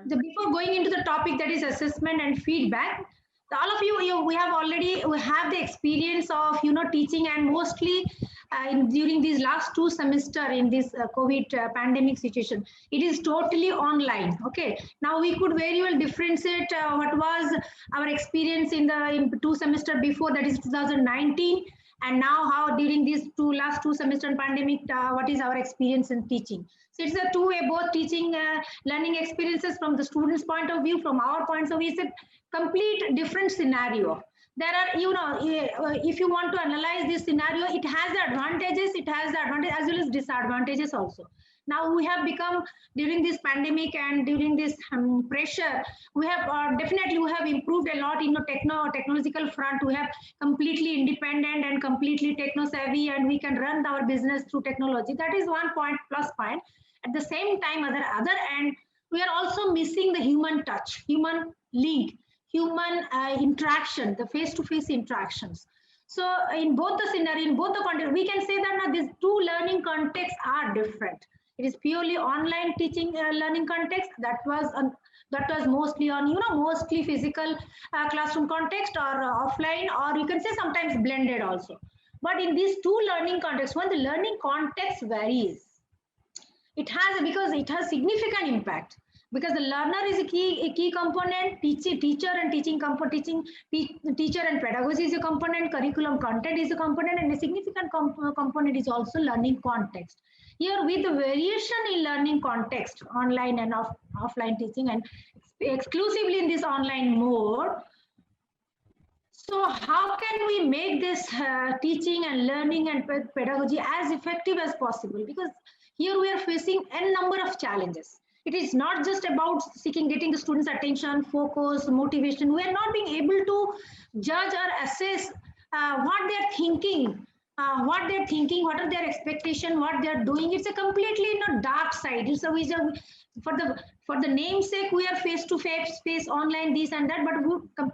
Before going into the topic that is assessment and feedback, all of you, we have the experience of teaching, and mostly during these last 2 semester in this COVID pandemic situation, it is totally online. Okay, now we could very well differentiate what was our experience in 2 semester before, that is 2019, and now how during these last 2 semester pandemic, what is our experience in teaching. So it's a two-way, both teaching learning experiences from the students point of view, from our points of view. It's a complete different scenario. There are, if you want to analyze this scenario, it has the advantages, as well as disadvantages also. Now we have become, during this pandemic and during this pressure, we have definitely we have improved a lot in the technological front. We have completely independent and completely techno savvy, and we can run our business through technology. That is one point, plus point. At the same time, other end, we are also missing the human touch, human link, human interaction, the face-to-face interactions. So in both the scenario, in both the context, we can say that now these two learning contexts are different. It is purely online teaching learning context that was mostly on mostly physical classroom context, or offline, or you can say sometimes blended also. But in these two learning contexts, when the learning context varies, it has significant impact, because the learner is a key component, teacher and teaching teacher and pedagogy is a component, curriculum content is a component, and a significant component is also learning context. Here, with the variation in learning context, online and offline teaching, and exclusively in this online mode, so how can we make this teaching and learning and pedagogy as effective as possible? Because here we are facing a number of challenges. It is not just about getting the students' attention, focus, motivation. We are not being able to judge or assess what they're thinking, what are their expectations, what they're doing. It's a completely dark side. It's for the namesake, we are face-to-face, online, this and that, but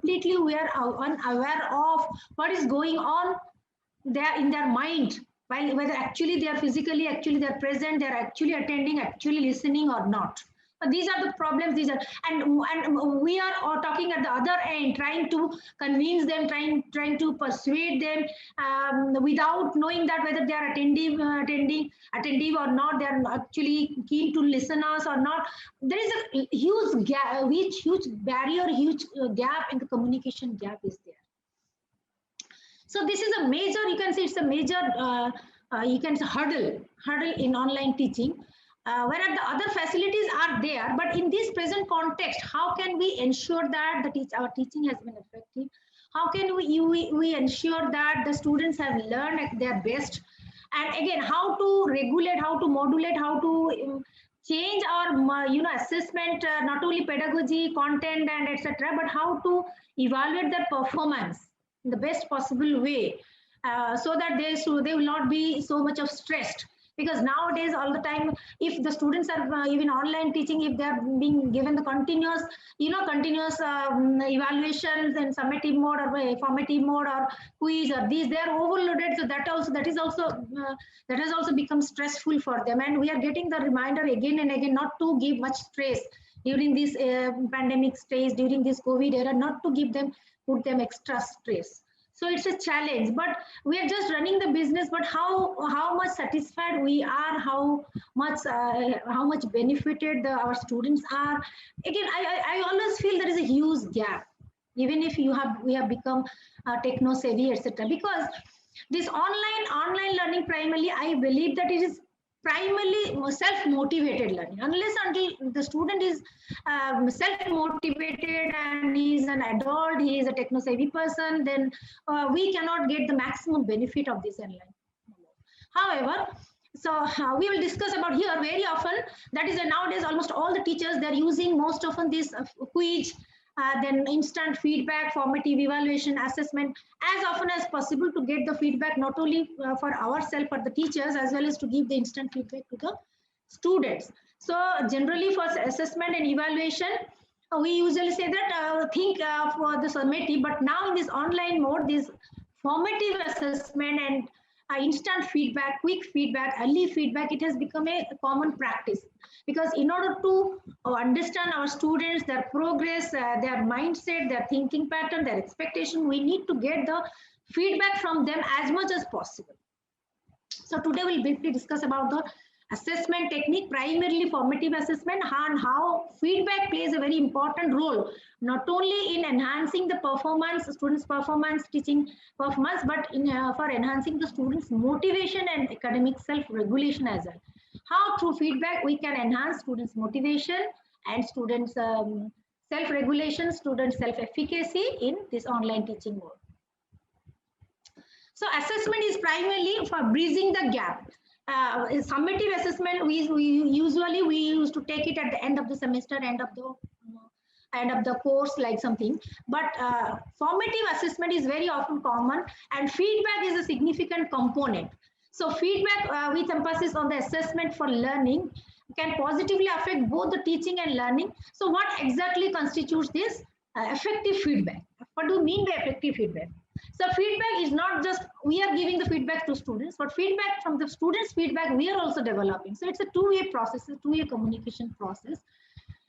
we are unaware of what is going on there in their mind, while whether actually they are physically, they are present, they are actually attending, actually listening or not. But these are the problems. And we are talking at the other end, trying to convince them, trying to persuade them, without knowing that whether they are attentive or not, they are actually keen to listen us or not. There is a huge gap, huge barrier, huge gap in the communication gap is there. So this is a major, you can say it's a major, you can say hurdle in online teaching, whereas the other facilities are there. But in this present context, how can we ensure that our teaching has been effective? How can we ensure that the students have learned at their best? And again, how to regulate, how to modulate, how to change our assessment, not only pedagogy, content, and etc., but how to evaluate their performance in the best possible way, so that they will not be so much of stressed. Because nowadays, all the time, if the students are even online teaching, if they are being given the continuous evaluations in summative mode or formative mode or quiz or these, they are overloaded. So that has also become stressful for them. And we are getting the reminder again and again not to give much stress during this pandemic stage, during this COVID era, not to put them extra stress. So it's a challenge, but we are just running the business. But how much satisfied we are, how much benefited our students are. Again, I always feel there is a huge gap, even if we have become techno savvy, etc. Because this online learning, primarily, I believe that it is primarily self-motivated learning. Until the student is self-motivated and he is an adult, he is a techno-savvy person, then we cannot get the maximum benefit of this online. However, so we will discuss about here very often. That is nowadays almost all the teachers, they are using most often this quiz, then instant feedback, formative evaluation, assessment, as often as possible to get the feedback, not only for ourselves, for the teachers, as well as to give the instant feedback to the students. So generally for assessment and evaluation, we usually say that think for the summative, but now in this online mode, this formative assessment and instant feedback, quick feedback, early feedback, it has become a common practice. because in order to understand our students, their progress, their mindset, their thinking pattern, their expectation, we need to get the feedback from them as much as possible. So today we'll briefly discuss about the assessment technique, primarily formative assessment, and how feedback plays a very important role, not only in enhancing the performance, students' performance, teaching performance, but for enhancing the students' motivation and academic self-regulation as well. How through feedback we can enhance students' motivation and students' self-regulation, students' self-efficacy in this online teaching world. So assessment is primarily for bridging the gap. Summative assessment, we used to take it at the end of the semester, end of the course, like something. But formative assessment is very often common, and feedback is a significant component. So feedback, which emphasis on the assessment for learning, can positively affect both the teaching and learning. So what exactly constitutes this effective feedback? What do you mean by effective feedback? So feedback is not just we are giving the feedback to students, but feedback from the students' feedback we are also developing. So it's a two-way process, a two-way communication process.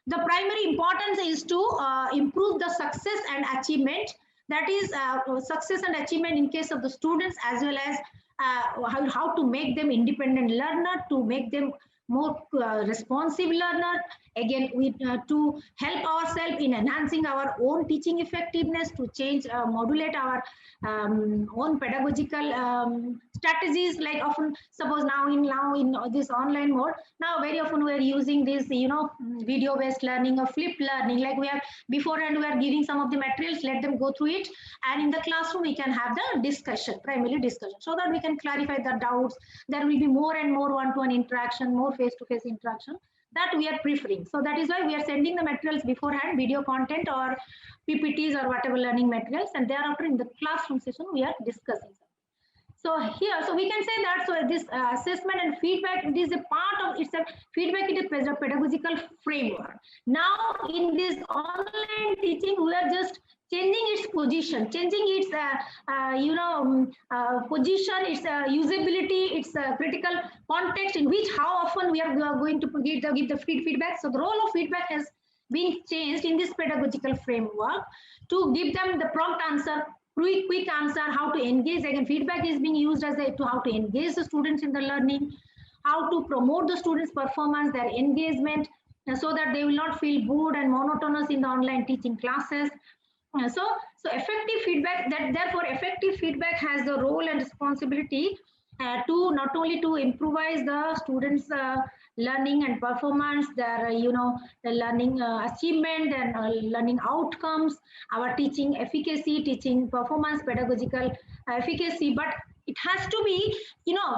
The primary importance is to improve the success and achievement. That is success and achievement in case of the students, as well as how to make them independent learner, to make them more responsive learner. Again, we to help ourselves in enhancing our own teaching effectiveness, to change, modulate our own pedagogical strategies. Like often, suppose now in this online mode, now very often we are using this, video based learning or flipped learning. Like we are beforehand, we are giving some of the materials, let them go through it, and in the classroom we can have the discussion, primarily discussion, so that we can clarify the doubts. There will be more and more one-to-one interaction, more face-to-face interaction, that we are preferring. So that is why we are sending the materials beforehand, video content or PPTs or whatever learning materials, and thereafter in the classroom session we are discussing. So here, so we can say that, so this assessment and feedback, it is a part of, it's a feedback, it is a pedagogical framework. Now in this online teaching, we are just changing its position, changing its position, its usability, its critical context in which how often we are going to give the feedback. So the role of feedback has been changed in this pedagogical framework to give them the prompt answer, quick answer, how to engage. Again, feedback is being used as to how to engage the students in the learning, how to promote the students' performance, their engagement, so that they will not feel bored and monotonous in the online teaching classes. So effective feedback, therefore effective feedback has the role and responsibility to not only to improvise the students' learning and performance, their the learning achievement and learning outcomes, our teaching efficacy, teaching performance, pedagogical efficacy, but it has to be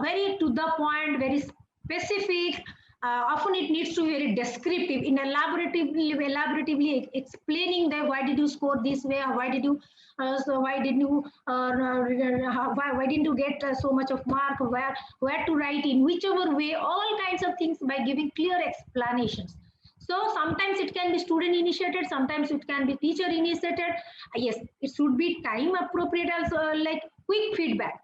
very to the point, very specific. Often it needs to be very descriptive, in elaboratively explaining that why did you score this way, or why did you why didn't you get so much of mark, where to write, in whichever way, all kinds of things, by giving clear explanations. So sometimes it can be student initiated, sometimes it can be teacher initiated. Yes, it should be time appropriate also, like quick feedback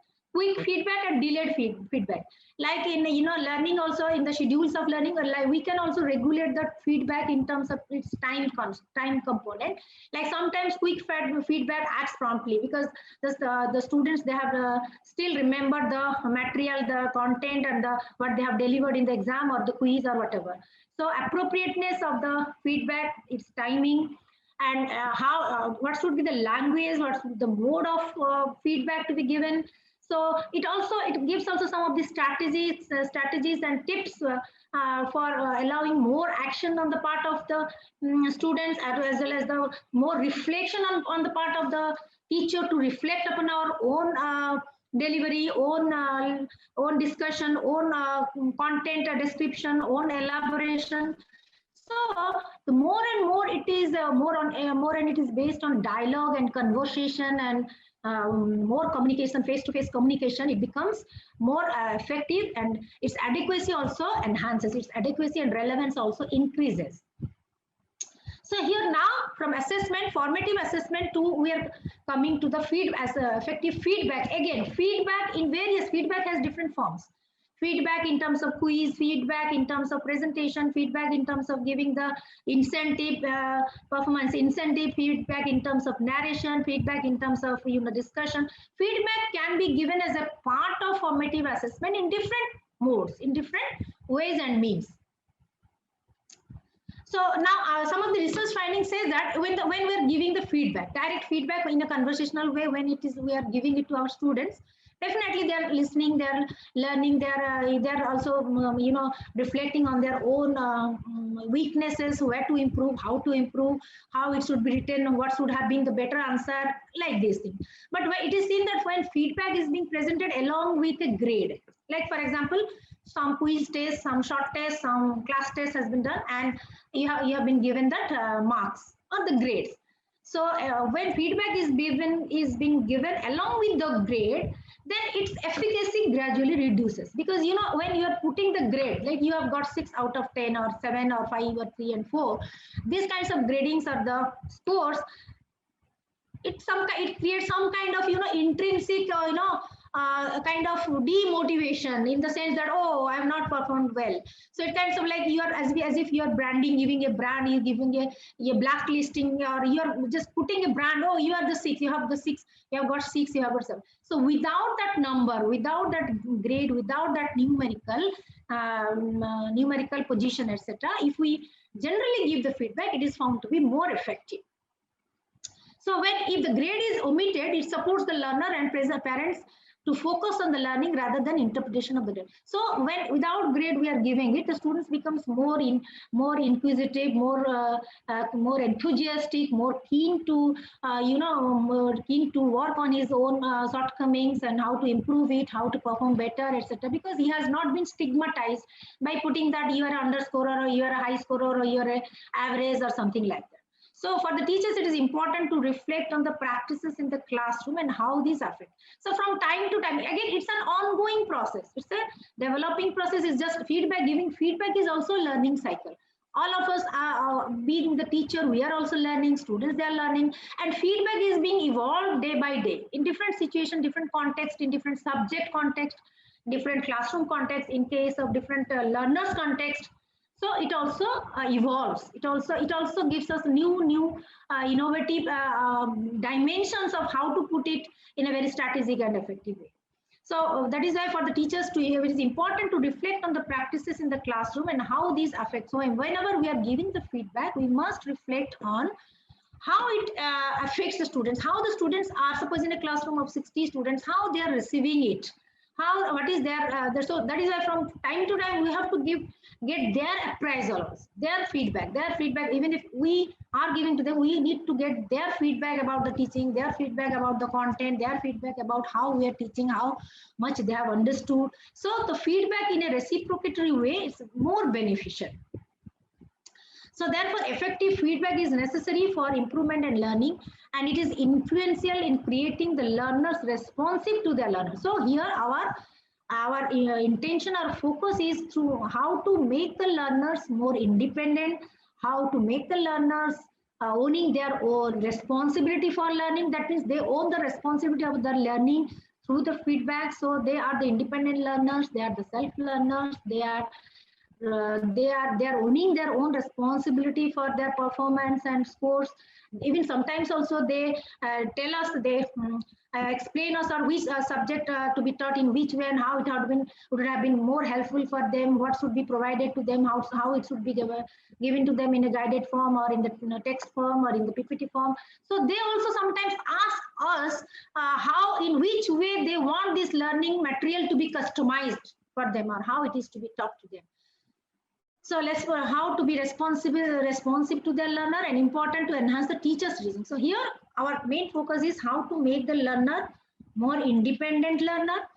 and delayed feedback. Like in learning also, in the schedules of learning, like we can also regulate that feedback in terms of its time component. Like sometimes quick feedback acts promptly, because the students, they have still remember the material, the content, and what they have delivered in the exam or the quiz or whatever. So appropriateness of the feedback, its timing, and what should be the language, what should be the mode of feedback to be given. So it gives also some of the strategies and tips for allowing more action on the part of the students, as well as the more reflection on the part of the teacher, to reflect upon our own delivery, own discussion, own content description, own elaboration. So the more and more it is more and it is based on dialogue and conversation and more communication, face-to-face communication, it becomes more effective, and its adequacy also enhances, its adequacy and relevance also increases. So here now, from assessment, formative assessment, we are coming to the effective feedback. Again, feedback has different forms. Feedback in terms of quiz, feedback in terms of presentation, feedback in terms of giving the incentive, performance incentive, feedback in terms of narration, feedback in terms of discussion. Feedback can be given as a part of formative assessment in different modes, in different ways and means. So now some of the research findings say that when we're giving the feedback, direct feedback in a conversational way, when we are giving it to our students, definitely they're listening, they're learning, they're also reflecting on their own weaknesses, where to improve, how it should be written, what should have been the better answer, like this thing. But it is seen that when feedback is being presented along with a grade, like for example, some quiz test, some short test, some class test has been done, and you have been given that marks or the grades. So when feedback is being given along with the grade, then its efficacy gradually reduces, because when you are putting the grade, like you have got 6 out of 10 or 7 or 5 or 3 and 4, these kinds of gradings are the scores. It creates some kind of intrinsic kind of demotivation, in the sense that, oh, I have not performed well. So it kind of like you are as if you are branding, giving a brand, you're giving a blacklisting, or you're just putting a brand. Oh, you are the 6, you have the 6, you have got 6, you have got 7. So without that number, without that grade, without that numerical position, etc., if we generally give the feedback, it is found to be more effective. So if the grade is omitted, it supports the learner and parents to focus on the learning rather than interpretation of the grade. So without grade we are giving it, the students becomes more inquisitive, more enthusiastic, more keen to work on his own shortcomings and how to improve it, how to perform better, etc. Because he has not been stigmatized by putting that you are an underscorer, or you are a high scorer, or you are an average or something like that. So for the teachers, it is important to reflect on the practices in the classroom and how these affect. So from time to time, again, it's an ongoing process. It's a developing process. It's just feedback. Giving feedback is also a learning cycle. All of us are being the teacher, we are also learning, students, they are learning, and feedback is being evolved day by day in different situations, different context, in different subject context, different classroom context, in case of different learners context. So it also evolves. It also gives us new innovative dimensions of how to put it in a very strategic and effective way. So that is why for the teachers it is important to reflect on the practices in the classroom and how these affect. So whenever we are giving the feedback, we must reflect on how it affects the students, how the students are, suppose in a classroom of 60 students, how they are receiving it. What is their so that is why from time to time we have to get their appraisals, their feedback. Even if we are giving to them, we need to get their feedback about the teaching, their feedback about the content, their feedback about how we are teaching, how much they have understood. So the feedback in a reciprocatory way is more beneficial. So therefore, effective feedback is necessary for improvement and learning, and it is influential in creating the learners responsive to their learners. So here our intention, our focus is through how to make the learners more independent, how to make the learners owning their own responsibility for learning. That means they own the responsibility of their learning through the feedback. So they are the independent learners, they are the self-learners, they are owning their own responsibility for their performance and scores. Even sometimes also they tell us, they explain us or which subject to be taught in which way and how it would have been more helpful for them, what should be provided to them, how it should be given to them in a guided form or in the text form or in the PPT form. So they also sometimes ask us in which way they want this learning material to be customized for them, or how it is to be taught to them. So let's go how to be responsive to their learner, and important to enhance the teacher's reasoning. So here our main focus is how to make the learner more independent learner,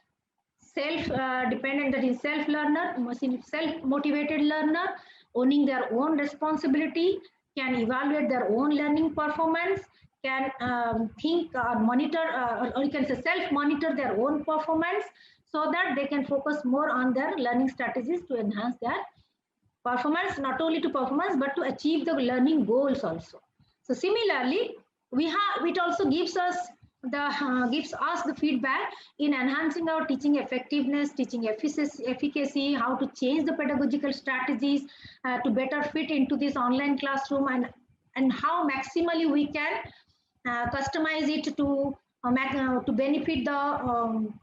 self-dependent, that is self-learner, self-motivated learner, owning their own responsibility, can evaluate their own learning performance, can think or monitor, or you can say self-monitor their own performance, so that they can focus more on their learning strategies to enhance their performance, not only to performance, but to achieve the learning goals also. So similarly, it also gives us gives us the feedback in enhancing our teaching effectiveness, teaching efficacy, how to change the pedagogical strategies to better fit into this online classroom, and how maximally we can customize it to benefit the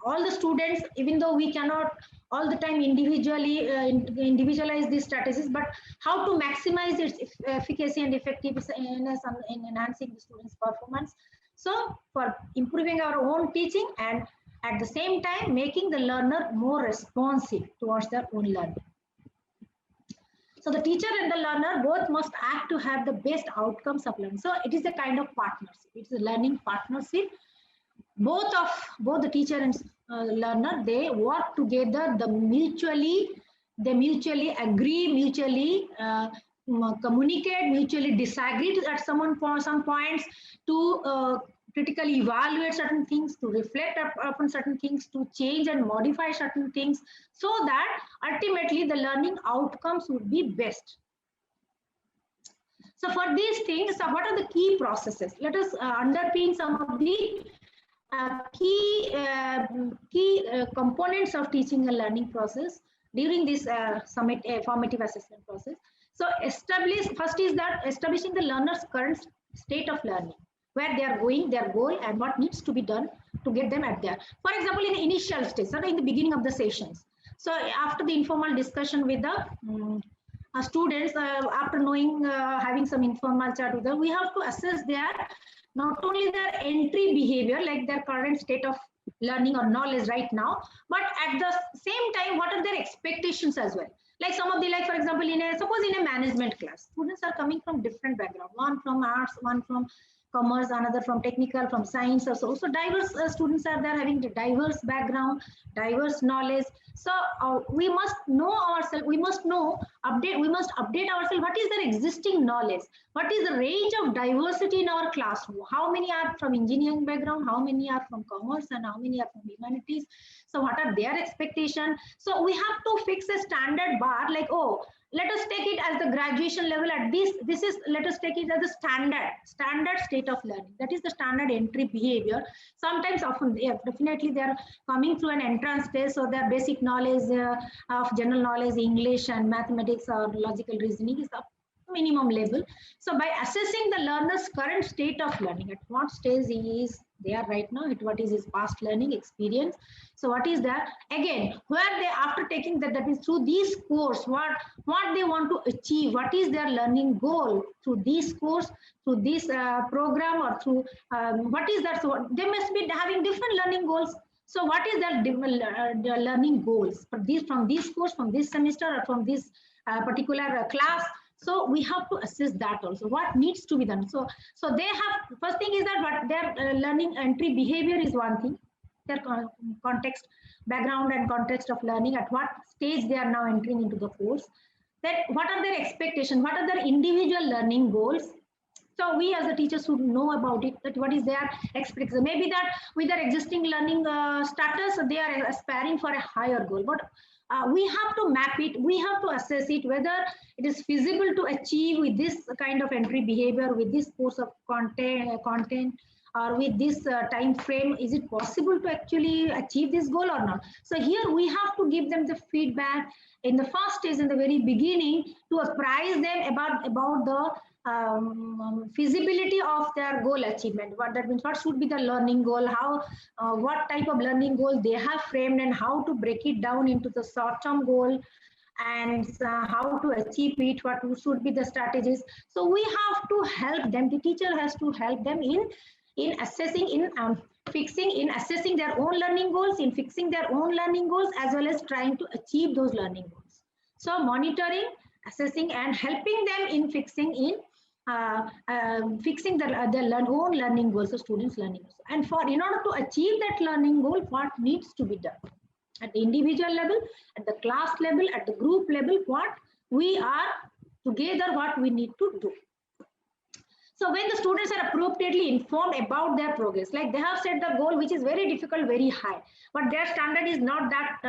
all the students, even though we cannot all the time individually individualize these strategies, but how to maximize its efficacy and effectiveness in enhancing the students' performance. So for improving our own teaching and at the same time making the learner more responsive towards their own learning. So the teacher and the learner both must act to have the best outcomes of learning. So it is a kind of partnership. It's a learning partnership. Both the teacher and learner, they work together. They mutually agree, mutually communicate, mutually disagree at some points to critically evaluate certain things, to reflect upon certain things, to change and modify certain things, so that ultimately the learning outcomes would be best. So for these things, what are the key processes? Let us underpin some of the key components of teaching and learning process during this formative assessment process. So first is that establishing the learner's current state of learning, where they are going, their goal, and what needs to be done to get them at there. For example, in the initial stage, so in the beginning of the sessions. So after the informal discussion with the students, after knowing, having some informal chat with them, we have to assess their not only their entry behavior, like their current state of learning or knowledge right now, but at the same time, what are their expectations as well. Like some of the, like for example, suppose in a management class, students are coming from different background, one from arts, one from commerce, another from technical, from science or so. So diverse students are there having the diverse background, diverse knowledge. So we must know ourselves, we must update ourselves. What is their existing knowledge? What is the range of diversity in our classroom? How many are from engineering background? How many are from commerce? And how many are from humanities? So what are their expectations? So we have to fix a standard bar, like, oh, let us take it as the graduation level at this is, let us take it as a standard state of learning. That is the standard entry behavior. Sometimes, often, yeah, definitely they are coming through an entrance test, so their basic knowledge of general knowledge, English and mathematics or logical reasoning is up minimum level. So by assessing the learner's current state of learning, at what stage he is there right now, what is his past learning experience, so what is that, again, where they, after taking that is through this course, what they want to achieve, what is their learning goal through this course, through this program, or through what is that. So they must be having different learning goals. So what is their learning goals from this course, from this semester, or from this particular class? So we have to assess that also, what needs to be done. So they have, first thing is that what their learning entry behavior is one thing, their context, background and context of learning, at what stage they are now entering into the course. Then what are their expectations, what are their individual learning goals. So we as a teacher should know about it, that what is their expectation. Maybe that with their existing learning status, they are aspiring for a higher goal, but we have to map it, we have to assess it, whether it is feasible to achieve with this kind of entry behavior, with this course of content, or with this time frame. Is it possible to actually achieve this goal or not? So here we have to give them the feedback in the first stage, in the very beginning, to apprise them about the feasibility of their goal achievement. What that means, what should be the learning goal, how what type of learning goal they have framed, and how to break it down into the short-term goal, and how to achieve it, what should be the strategies. So we have to help them, the teacher has to help them in assessing, in assessing their own learning goals, in fixing their own learning goals, as well as trying to achieve those learning goals. So monitoring, assessing, and helping them in fixing their own learning goals, so students' learning goals. And in order to achieve that learning goal, what needs to be done at the individual level, at the class level, at the group level, what we are together, what we need to do. So when the students are appropriately informed about their progress, like they have set the goal, which is very difficult, very high, but their standard is not that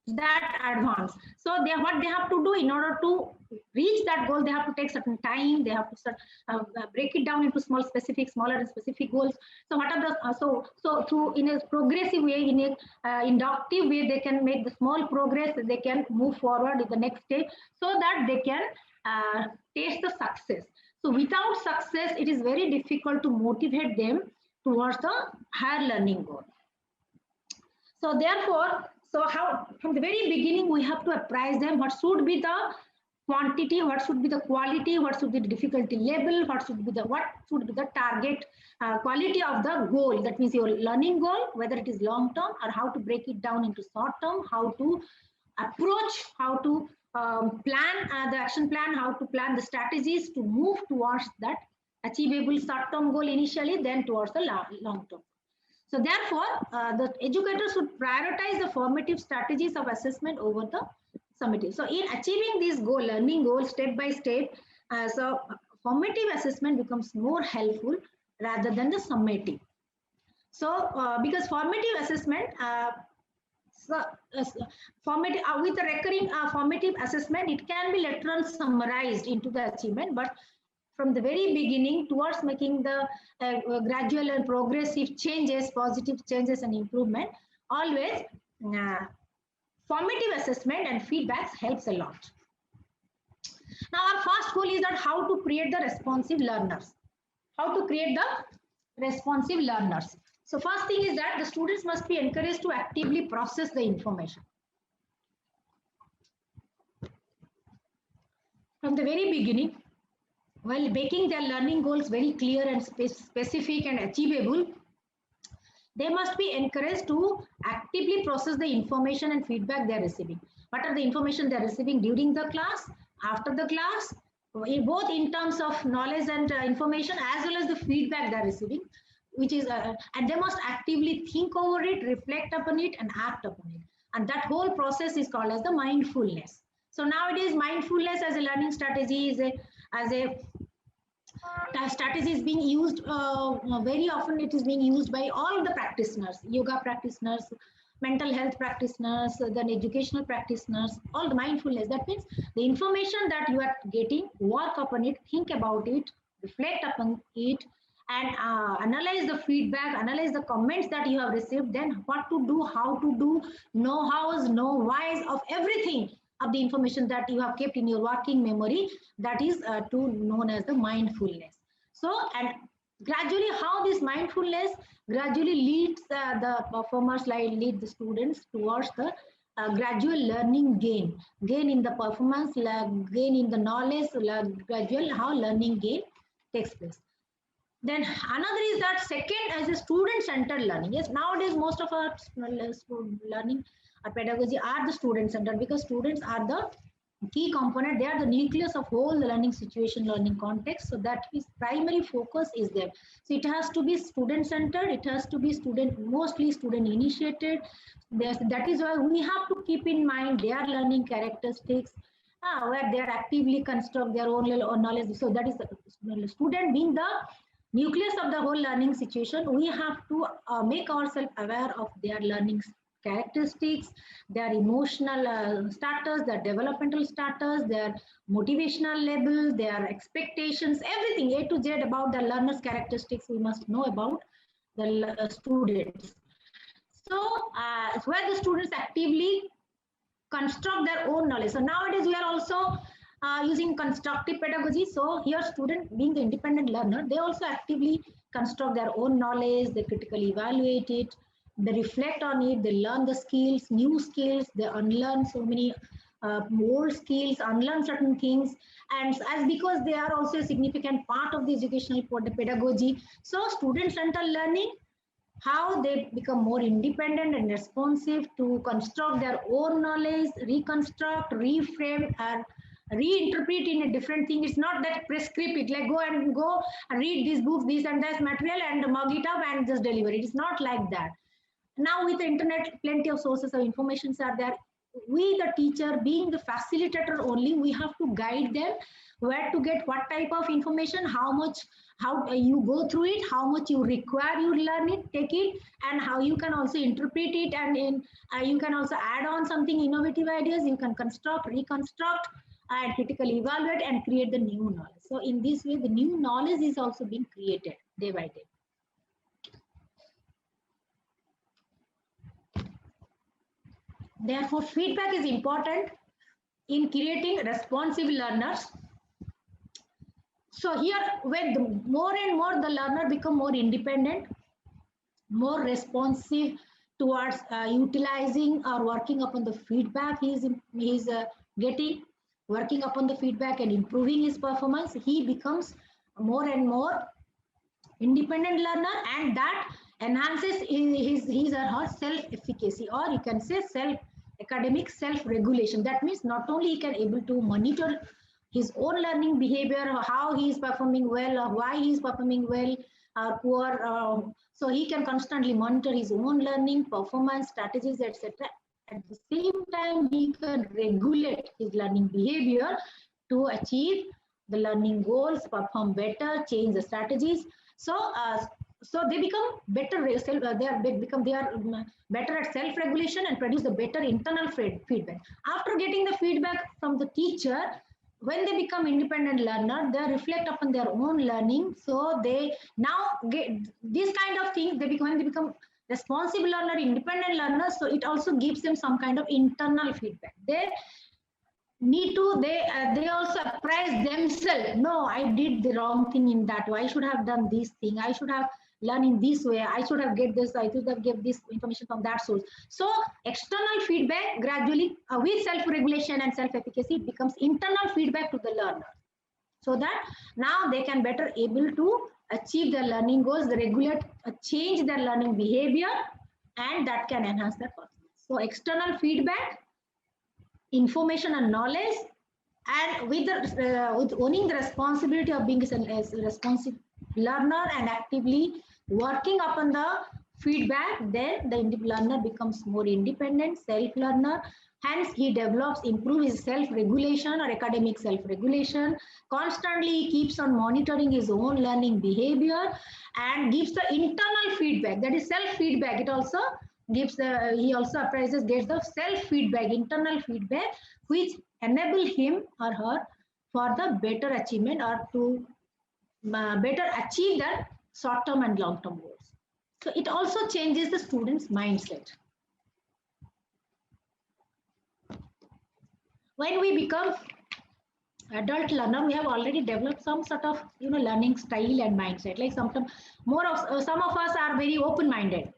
that advanced. So what they have to do in order to reach that goal, they have to take certain time. They have to break it down into smaller and specific goals. So what are the so through in a progressive way, in a inductive way, they can make the small progress. They can move forward in the next stage so that they can taste the success. So without success, it is very difficult to motivate them towards the higher learning goal. So therefore, so how from the very beginning we have to apprise them what should be the quantity, what should be the quality, what should be the difficulty level, what should be the target quality of the goal. That means your learning goal, whether it is long term or how to break it down into short term, how to approach, how to plan the action plan, how to plan the strategies to move towards that achievable short term goal initially, then towards the long term. So therefore, the educators should prioritize the formative strategies of assessment over the summative. So in achieving this goal, learning goal step by step, so formative assessment becomes more helpful rather than the summative. So because formative assessment, formative with a recurring formative assessment, it can be later on summarized into the achievement, but from the very beginning towards making the gradual and progressive changes, positive changes and improvement, always formative assessment and feedbacks helps a lot. Now our first goal is that how to create the responsive learners. How to create the responsive learners. So first thing is that the students must be encouraged to actively process the information. From the very beginning, while making their learning goals very clear and specific and achievable, they must be encouraged to actively process the information and feedback they are receiving. What are the information they are receiving during the class, after the class, both in terms of knowledge and information as well as the feedback they are receiving, which is and they must actively think over it, reflect upon it and act upon it. And that whole process is called as the mindfulness. So nowadays mindfulness as a learning strategy is a strategy is being used very often. It is being used by all the practitioners, yoga practitioners, mental health practitioners, then educational practitioners, all the mindfulness. That means the information that you are getting, work upon it, think about it, reflect upon it, and analyze the feedback, analyze the comments that you have received, then what to do, how to do, know hows, know whys of everything of the information that you have kept in your working memory. That is known as the mindfulness. So, and gradually how this mindfulness gradually leads the performers, lead the students towards the gradual learning gain in the performance, gain in the knowledge, gradual how learning gain takes place. Then another is that second as a student-centered learning. Yes, nowadays most of our learning or pedagogy are the student-centered, because students are the key component. They are the nucleus of whole the learning situation, learning context. So that is primary focus is there. So it has to be student-centered. It has to be mostly student-initiated. That is why we have to keep in mind their learning characteristics, where they are actively construct their own knowledge. So that is the student being the nucleus of the whole learning situation. We have to make ourselves aware of their learning characteristics, their emotional status, their developmental status, their motivational level, their expectations, everything A to Z about the learner's characteristics we must know about the students. So where the students actively construct their own knowledge. So nowadays we are also using constructive pedagogy. So here student being the independent learner, they also actively construct their own knowledge, they critically evaluate it, they reflect on it, they learn the skills, new skills, they unlearn so many old skills, unlearn certain things, and as because they are also a significant part of the educational pedagogy. So student-centered learning, how they become more independent and responsive to construct their own knowledge, reconstruct, reframe, and reinterpret in a different thing. It's not that prescript it, like go and read this book, this and that material and mug it up and just deliver it. It's not like that. Now with the internet, plenty of sources of information are there. We, the teacher, being the facilitator only, we have to guide them where to get what type of information, how you go through it, how much you require, you learn it, take it, and how you can also interpret it, and you can also add on something innovative ideas, you can construct, reconstruct, and critically evaluate and create the new knowledge. So in this way, the new knowledge is also being created day by day. Therefore, feedback is important in creating responsive learners. So here, when more and more the learner become more independent, more responsive towards utilizing or working upon the feedback he is getting, working upon the feedback and improving his performance, he becomes more and more independent learner, and that enhances his or her self-efficacy, or you can say self-academic self-regulation. That means not only he can able to monitor his own learning behavior, how he is performing well or why he is performing well or poor. So he can constantly monitor his own learning, performance, strategies, etc. At the same time, he can regulate his learning behavior to achieve the learning goals, perform better, change the strategies. So, so they become better. They are better at self-regulation and produce the better internal feedback. After getting the feedback from the teacher, when they become independent learner, they reflect upon their own learning. So they now get these kind of things. When they become responsible learner, independent learners, so it also gives them some kind of internal feedback. They need to, they also apprise themselves. No, I did the wrong thing in that way. I should have done this thing. I should have learned in this way. I should have get this. I should have get this information from that source. So external feedback gradually with self-regulation and self-efficacy, it becomes internal feedback to the learner, so that now they can better able to achieve their learning goals, regulate, change their learning behavior, and that can enhance their performance. So external feedback, information and knowledge, and with owning the responsibility of being a responsive learner and actively working upon the feedback, then the learner becomes more independent self-learner. Hence, he develops, improves his self-regulation or academic self-regulation. Constantly, he keeps on monitoring his own learning behavior and gives the internal feedback, that is self-feedback. It also gives the, he also appraises, gets the self-feedback, internal feedback, which enable him or her for the better achievement or to better achieve the short-term and long-term goals. So it also changes the student's mindset. When we become adult learner, we have already developed some sort of learning style and mindset. Like sometimes more of some of us are very open-minded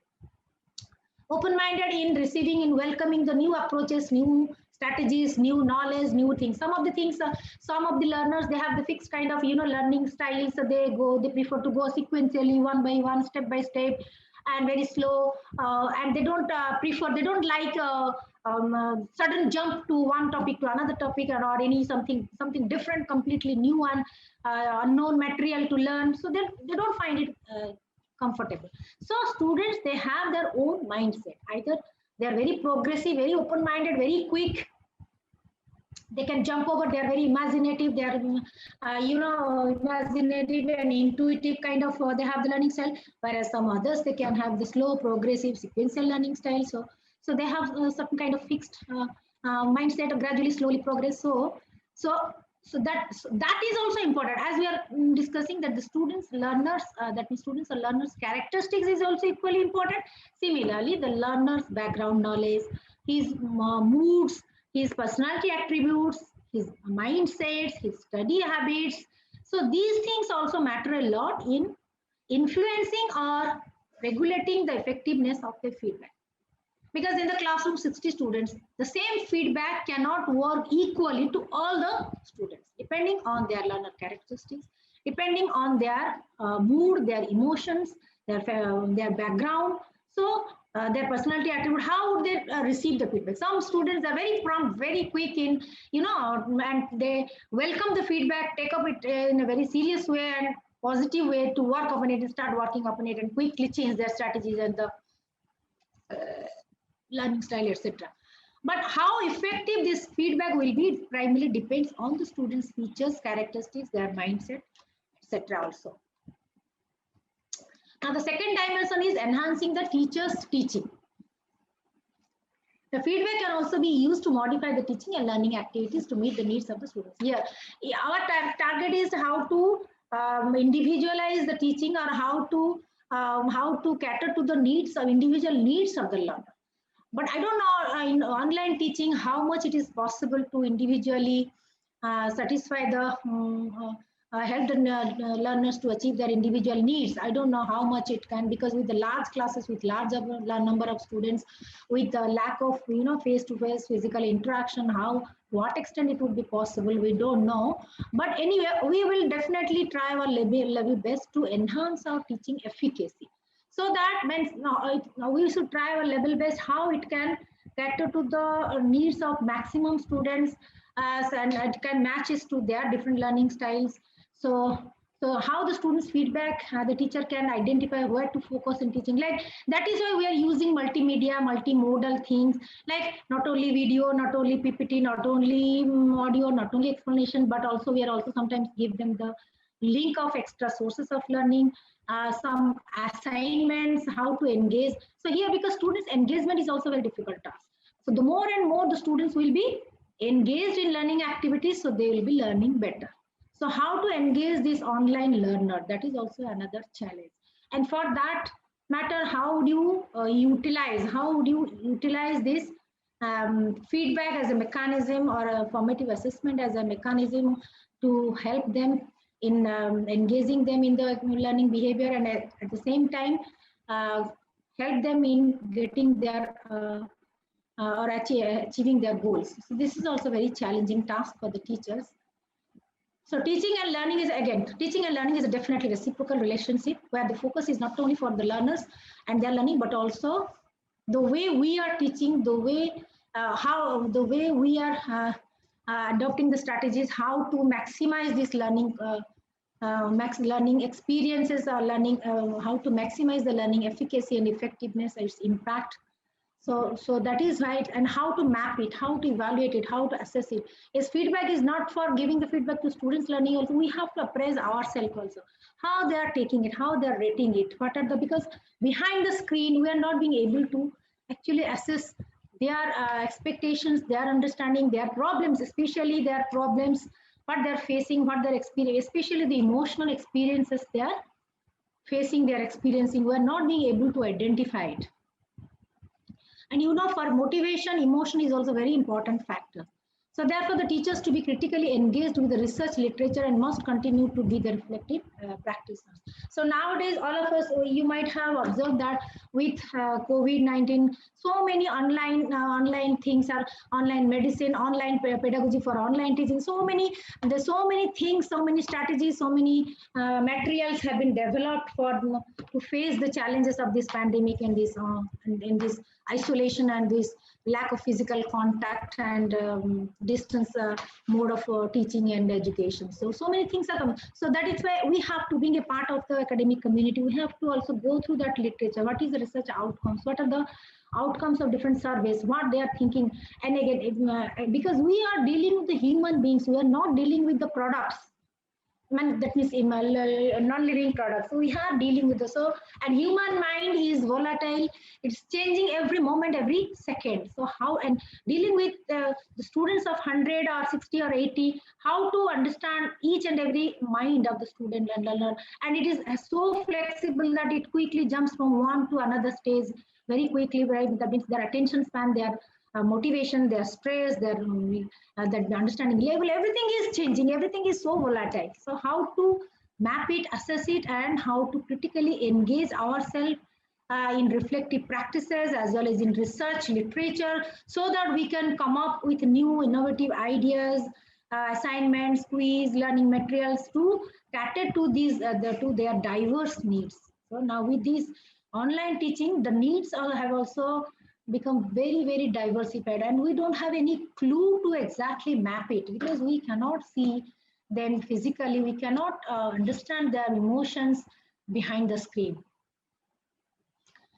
in receiving, in welcoming the new approaches, new strategies, new knowledge, new things. Some of the things, some of the learners, they have the fixed kind of learning styles. So they prefer to go sequentially, one by one, step by step, and very slow. And they don't they don't like sudden jump to one topic to another topic, or any something different, completely new and unknown material to learn. So they don't find it comfortable. So students, they have their own mindset. Either they are very progressive, very open-minded, very quick. They can jump over. They are very imaginative. They are, imaginative and intuitive kind of. They have the learning style. Whereas some others, they can have the slow, progressive, sequential learning style. So they have some kind of fixed mindset of gradually, slowly progress. So that is also important, as we are discussing, that the students, learners, that means students or learners' characteristics is also equally important. Similarly, the learner's background knowledge, his moods, his personality attributes, his mindsets, his study habits. So these things also matter a lot in influencing or regulating the effectiveness of the feedback. Because in the classroom, 60 students, the same feedback cannot work equally to all the students, depending on their learner characteristics, depending on their mood, their emotions, their background. So their personality attribute, how would they receive the feedback? Some students are very prompt, very quick in, and they welcome the feedback, take up it in a very serious way and positive way to work upon it and start working upon it and quickly change their strategies and the learning style, etc. But how effective this feedback will be primarily depends on the students' features, characteristics, their mindset, etc. also. Now, the second dimension is enhancing the teacher's teaching. The feedback can also be used to modify the teaching and learning activities to meet the needs of the students. Here, our target is how to individualize the teaching, or how to cater to the needs of individual needs of the learner. But I don't know in online teaching how much it is possible to individually satisfy the help the learners to achieve their individual needs. I don't know how much it can, because with the large classes, with large number of students, with the lack of face-to-face physical interaction, what extent it would be possible, we don't know. But anyway, we will definitely try our level best to enhance our teaching efficacy. So that means now we should try our level best how it can cater to the needs of maximum students, and it can matches to their different learning styles. So how the students feedback, the teacher can identify where to focus in teaching. Like that is why we are using multimedia, multimodal things, like not only video, not only PPT, not only audio, not only explanation, but also we are also sometimes give them the link of extra sources of learning, some assignments, how to engage. So here, because students engagement is also a very difficult task. So the more and more the students will be engaged in learning activities, so they will be learning better. So how to engage this online learner, that is also another challenge. And for that matter, how do you utilize this feedback as a mechanism, or a formative assessment as a mechanism to help them in engaging them in the learning behavior, and at the same time help them in getting their or achieving their goals. So this is also a very challenging task for the teachers. So teaching and learning is definitely a definitely reciprocal relationship, where the focus is not only for the learners and their learning, but also the way we are teaching, the way we are adopting the strategies, how to maximize this learning learning experiences, or learning how to maximize the learning efficacy and effectiveness, its impact. So that is right, and how to map it, how to evaluate it, how to assess it. Is feedback is not for giving the feedback to students learning also. We have to appraise ourselves also, how they are taking it, how they are rating it, what are the, because behind the screen we are not being able to actually assess their expectations, their understanding, their problems, especially their problems, what they're facing, what they're experiencing, especially the emotional experiences they are facing, they're experiencing. We're not being able to identify it. And for motivation, emotion is also a very important factor. So therefore, the teachers to be critically engaged with the research literature and must continue to be the reflective practitioners. So nowadays, all of us, you might have observed that with COVID-19, so many online things are online medicine, online pedagogy for online teaching. There's so many things, so many strategies, so many materials have been developed to face the challenges of this pandemic and this in this isolation and this lack of physical contact and distance mode of teaching and education. So many things are coming. So that is why we have to, being a part of the academic community, we have to also go through that literature. What is the research outcomes? What are the outcomes of different surveys? What they are thinking? And again, because we are dealing with the human beings, we are not dealing with the products. That means non-living products. So we are dealing with and human mind is volatile. It's changing every moment, every second. So how, and dealing with the students of 100 or 60 or 80, how to understand each and every mind of the student and learner. And it is so flexible that it quickly jumps from one to another stage very quickly, right? That means their attention span, their motivation, their stress, their that understanding level, everything is changing, everything is so volatile. So how to map it, assess it, and how to critically engage ourselves in reflective practices as well as in research literature, so that we can come up with new innovative ideas, assignments, quiz, learning materials to cater to these to their diverse needs. So now with this online teaching, the needs have also become very, very diversified, and we don't have any clue to exactly map it, because we cannot see them physically, we cannot understand their emotions behind the screen.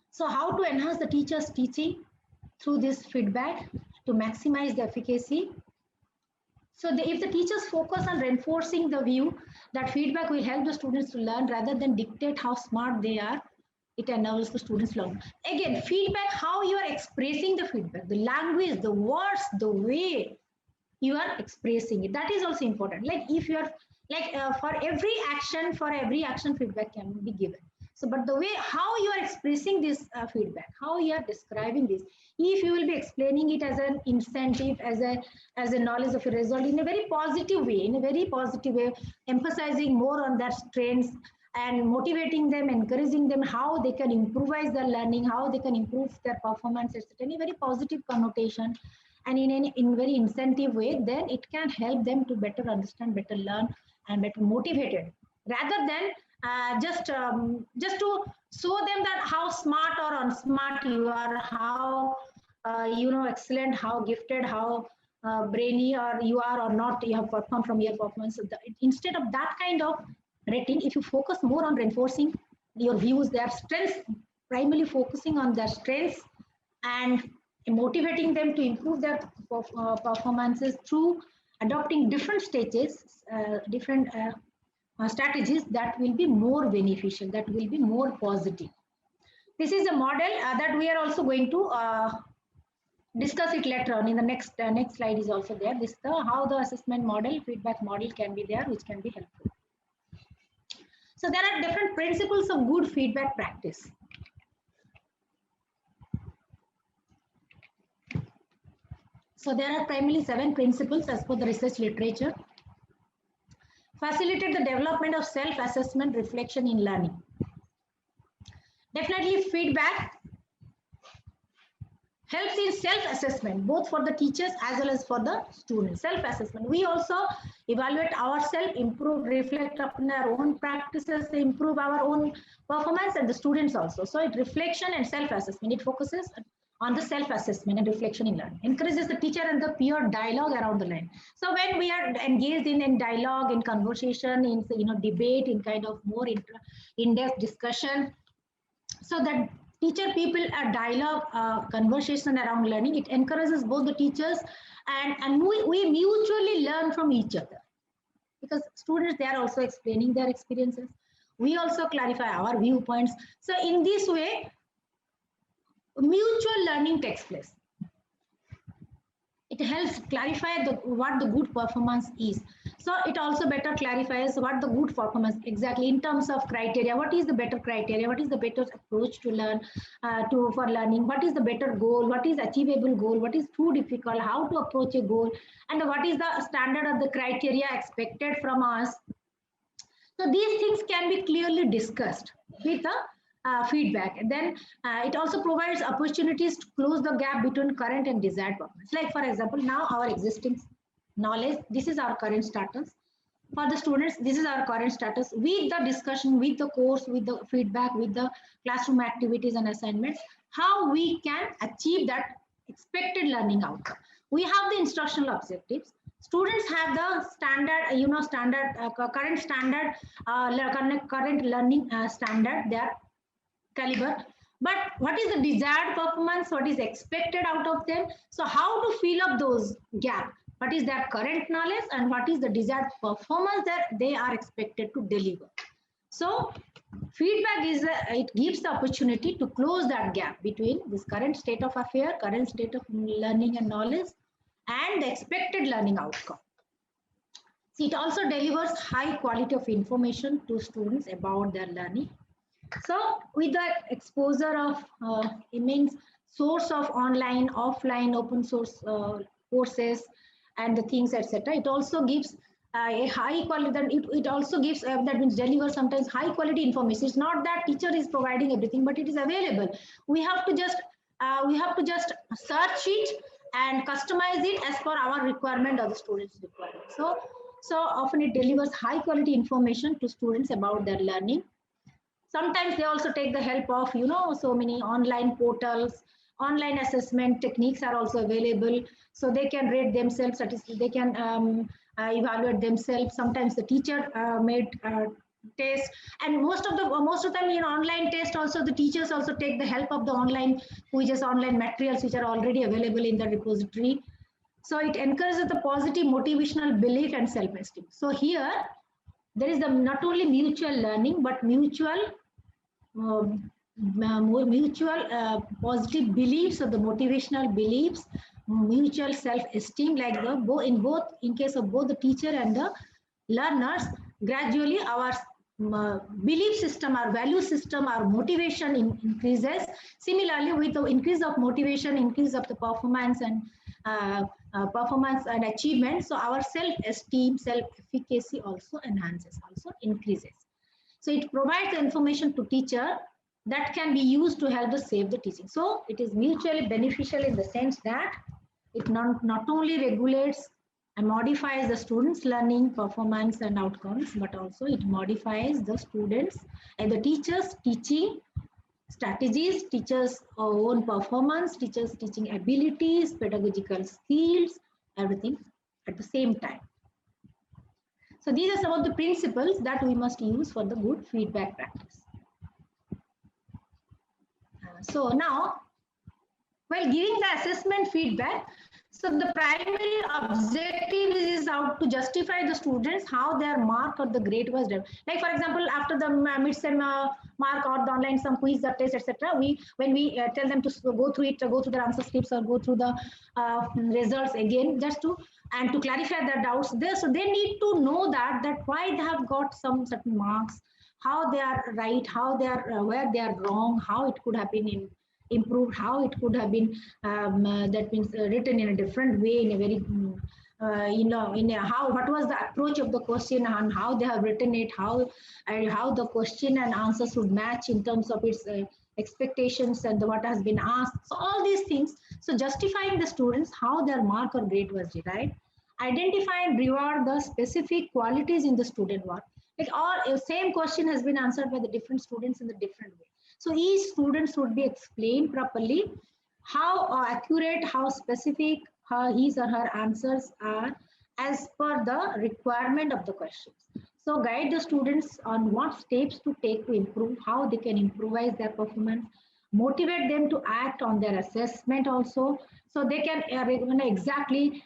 So how to enhance the teacher's teaching through this feedback to maximize the efficacy? So if the teachers focus on reinforcing the view that feedback will help the students to learn rather than dictate how smart they are, it enables the students learn. Again, feedback, how you are expressing the feedback, the language, the words, the way you are expressing it, that is also important. Like if you are like for every action feedback can be given. So but the way how you are expressing this feedback, how you are describing this, if you will be explaining it as an incentive, as a knowledge of a result in a very positive way, emphasizing more on their strengths and motivating them, encouraging them how they can improvise their learning, how they can improve their performance, etc., in a very positive connotation and in very incentive way, then it can help them to better understand, better learn, and better motivated, rather than just to show them that how smart or unsmart you are, how excellent, how gifted, how brainy or you are or not, you have performed from your performance. So instead of that kind of rating, if you focus more on reinforcing your views, their strengths, primarily focusing on their strengths and motivating them to improve their performances through adopting different stages, different strategies, that will be more beneficial, that will be more positive. This is a model that we are also going to discuss it later on in the next slide is also there. This how the assessment model, feedback model can be there, which can be helpful. So there are different principles of good feedback practice. So there are primarily 7 principles as per the research literature. Facilitate the development of self-assessment, reflection in learning. Definitely feedback helps in self-assessment, both for the teachers as well as for the students. Self-assessment. We also evaluate ourselves, improve, reflect upon our own practices, improve our own performance, and the students also. So it reflection and self-assessment. It focuses on the self-assessment and reflection in learning. Encourages the teacher and the peer dialogue around the line. So when we are engaged in dialogue, in conversation, in debate, in kind of more in-depth discussion, so that teacher people a dialogue, conversation around learning, it encourages both the teachers and we mutually learn from each other, because students, they are also explaining their experiences. We also clarify our viewpoints. So in this way, mutual learning takes place. It helps clarify what the good performance is. So it also better clarifies what the good performance exactly in terms of criteria. What is the better criteria? What is the better approach to learn, for learning? What is the better goal? What is achievable goal? What is too difficult? How to approach a goal? And what is the standard of the criteria expected from us? So these things can be clearly discussed with the feedback. And then it also provides opportunities to close the gap between current and desired performance. Like for example, now our existing knowledge, this is our current status. For the students, this is our current status. With the discussion, with the course, with the feedback, with the classroom activities and assignments, how we can achieve that expected learning outcome. We have the instructional objectives. Students have the standard, current standard, current learning standard, their caliber. But what is the desired performance? What is expected out of them? So how to fill up those gaps? What is their current knowledge and what is the desired performance that they are expected to deliver? So feedback is it gives the opportunity to close that gap between this current state of affair, current state of learning and knowledge, and the expected learning outcome. So it also delivers high quality of information to students about their learning. So with the exposure of immense source of online, offline, open source courses and the things, etc., it also gives a high quality. It also gives that means delivers sometimes high quality information. It's not that teacher is providing everything, but it is available. We have to just search it and customize it as per our requirement or the students' requirement. So often it delivers high quality information to students about their learning. Sometimes they also take the help of, so many online portals, online assessment techniques are also available. So they can rate themselves, they can evaluate themselves. Sometimes the teacher made tests, and most of the time in online test also the teachers also take the help of the online materials which are already available in the repository. So it encourages the positive motivational belief and self-esteem. So here there is not only mutual learning but mutual mutual positive beliefs or the motivational beliefs, mutual self-esteem, like the in case of both the teacher and the learners, gradually our belief system, our value system, our motivation increases. Similarly, with the increase of motivation, increase of the performance and achievement, so our self-esteem, self-efficacy also enhances, also increases. So it provides the information to teacher that can be used to help us save the teaching. So it is mutually beneficial in the sense that it not only regulates and modifies the students' learning, performance and outcomes, but also it modifies the students and the teachers' teaching strategies, teachers' own performance, teachers' teaching abilities, pedagogical skills, everything at the same time. So these are some of the principles that we must use for the good feedback practice. So now, while giving the assessment feedback, so the primary objective is how to justify the students how their mark or the grade was done. Like for example, after the mid-sem mark or the online some quiz or test, etc., when we tell them to go through it, go through their answer scripts or go through the results again, just to clarify their doubts there. So they need to know that why they have got some certain marks, how they are right, how they are where they are wrong, how it could have been improved, how it could have been that means written in a different way, in a very how, what was the approach of the question and how they have written it, how the question and answers should match in terms of its expectations and what has been asked. So all these things, so justifying the students how their mark or grade was derived, identify and reward the specific qualities in the student work. Like all same question has been answered by the different students in the different way. So each student should be explained properly how accurate, how specific his or her answers are as per the requirement of the questions. So guide the students on what steps to take to improve, how they can improvise their performance, motivate them to act on their assessment also, so they can exactly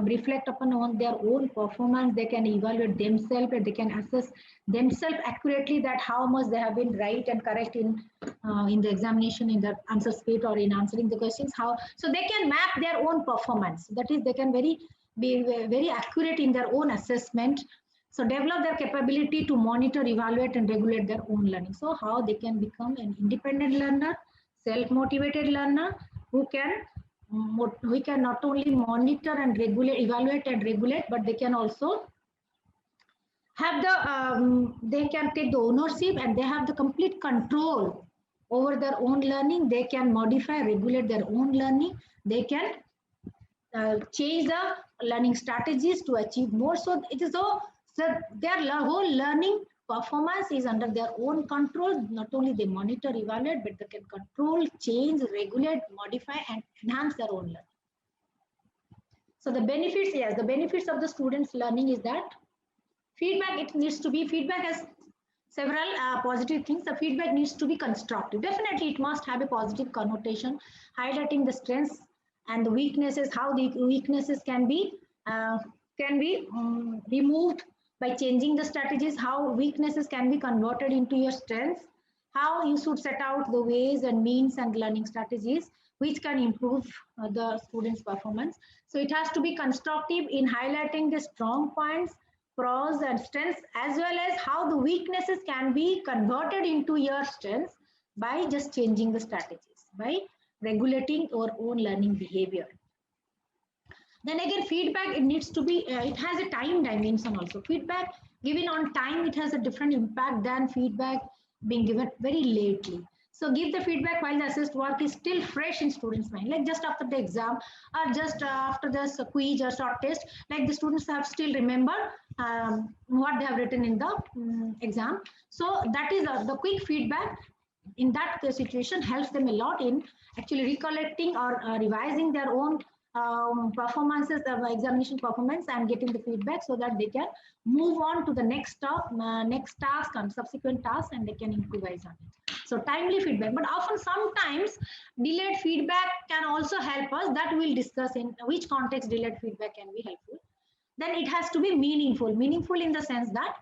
reflect upon on their own performance. They can evaluate themselves and they can assess themselves accurately that how much they have been right and correct in the examination, in the answer script or in answering the questions, how, so they can map their own performance, that is they can be very accurate in their own assessment. So develop their capability to monitor, evaluate and regulate their own learning. So how they can become an independent learner, self-motivated learner who can not only monitor and regulate, evaluate and regulate, but they can also have the they can take the ownership and they have the complete control over their own learning. They can modify, regulate their own learning. They can change the learning strategies to achieve more. So it is so their whole learning performance is under their own control. Not only they monitor, evaluate, but they can control, change, regulate, modify and enhance their own learning. So the benefits, yes, the benefits of the students' learning is that feedback, it needs to be, feedback has several positive things. The feedback needs to be constructive. Definitely it must have a positive connotation, highlighting the strengths and the weaknesses, how the weaknesses can be removed by changing the strategies, how weaknesses can be converted into your strengths, how you should set out the ways and means and learning strategies which can improve the students' performance. So it has to be constructive in highlighting the strong points, pros and strengths, as well as how the weaknesses can be converted into your strengths by just changing the strategies, by regulating our own learning behavior. Then again, feedback, it needs to be, it has a time dimension also. Feedback given on time, it has a different impact than feedback being given very lately. So give the feedback while the assessed work is still fresh in students' mind, like just after the exam or just after the quiz or short test, like the students have still remember what they have written in the exam. So that is the quick feedback in that situation helps them a lot in actually recollecting or revising their own performances of examination performance and getting the feedback so that they can move on to the next task and subsequent tasks and they can improvise on it. So timely feedback, but often sometimes delayed feedback can also help us, that we'll discuss in which context delayed feedback can be helpful. Then it has to be meaningful in the sense that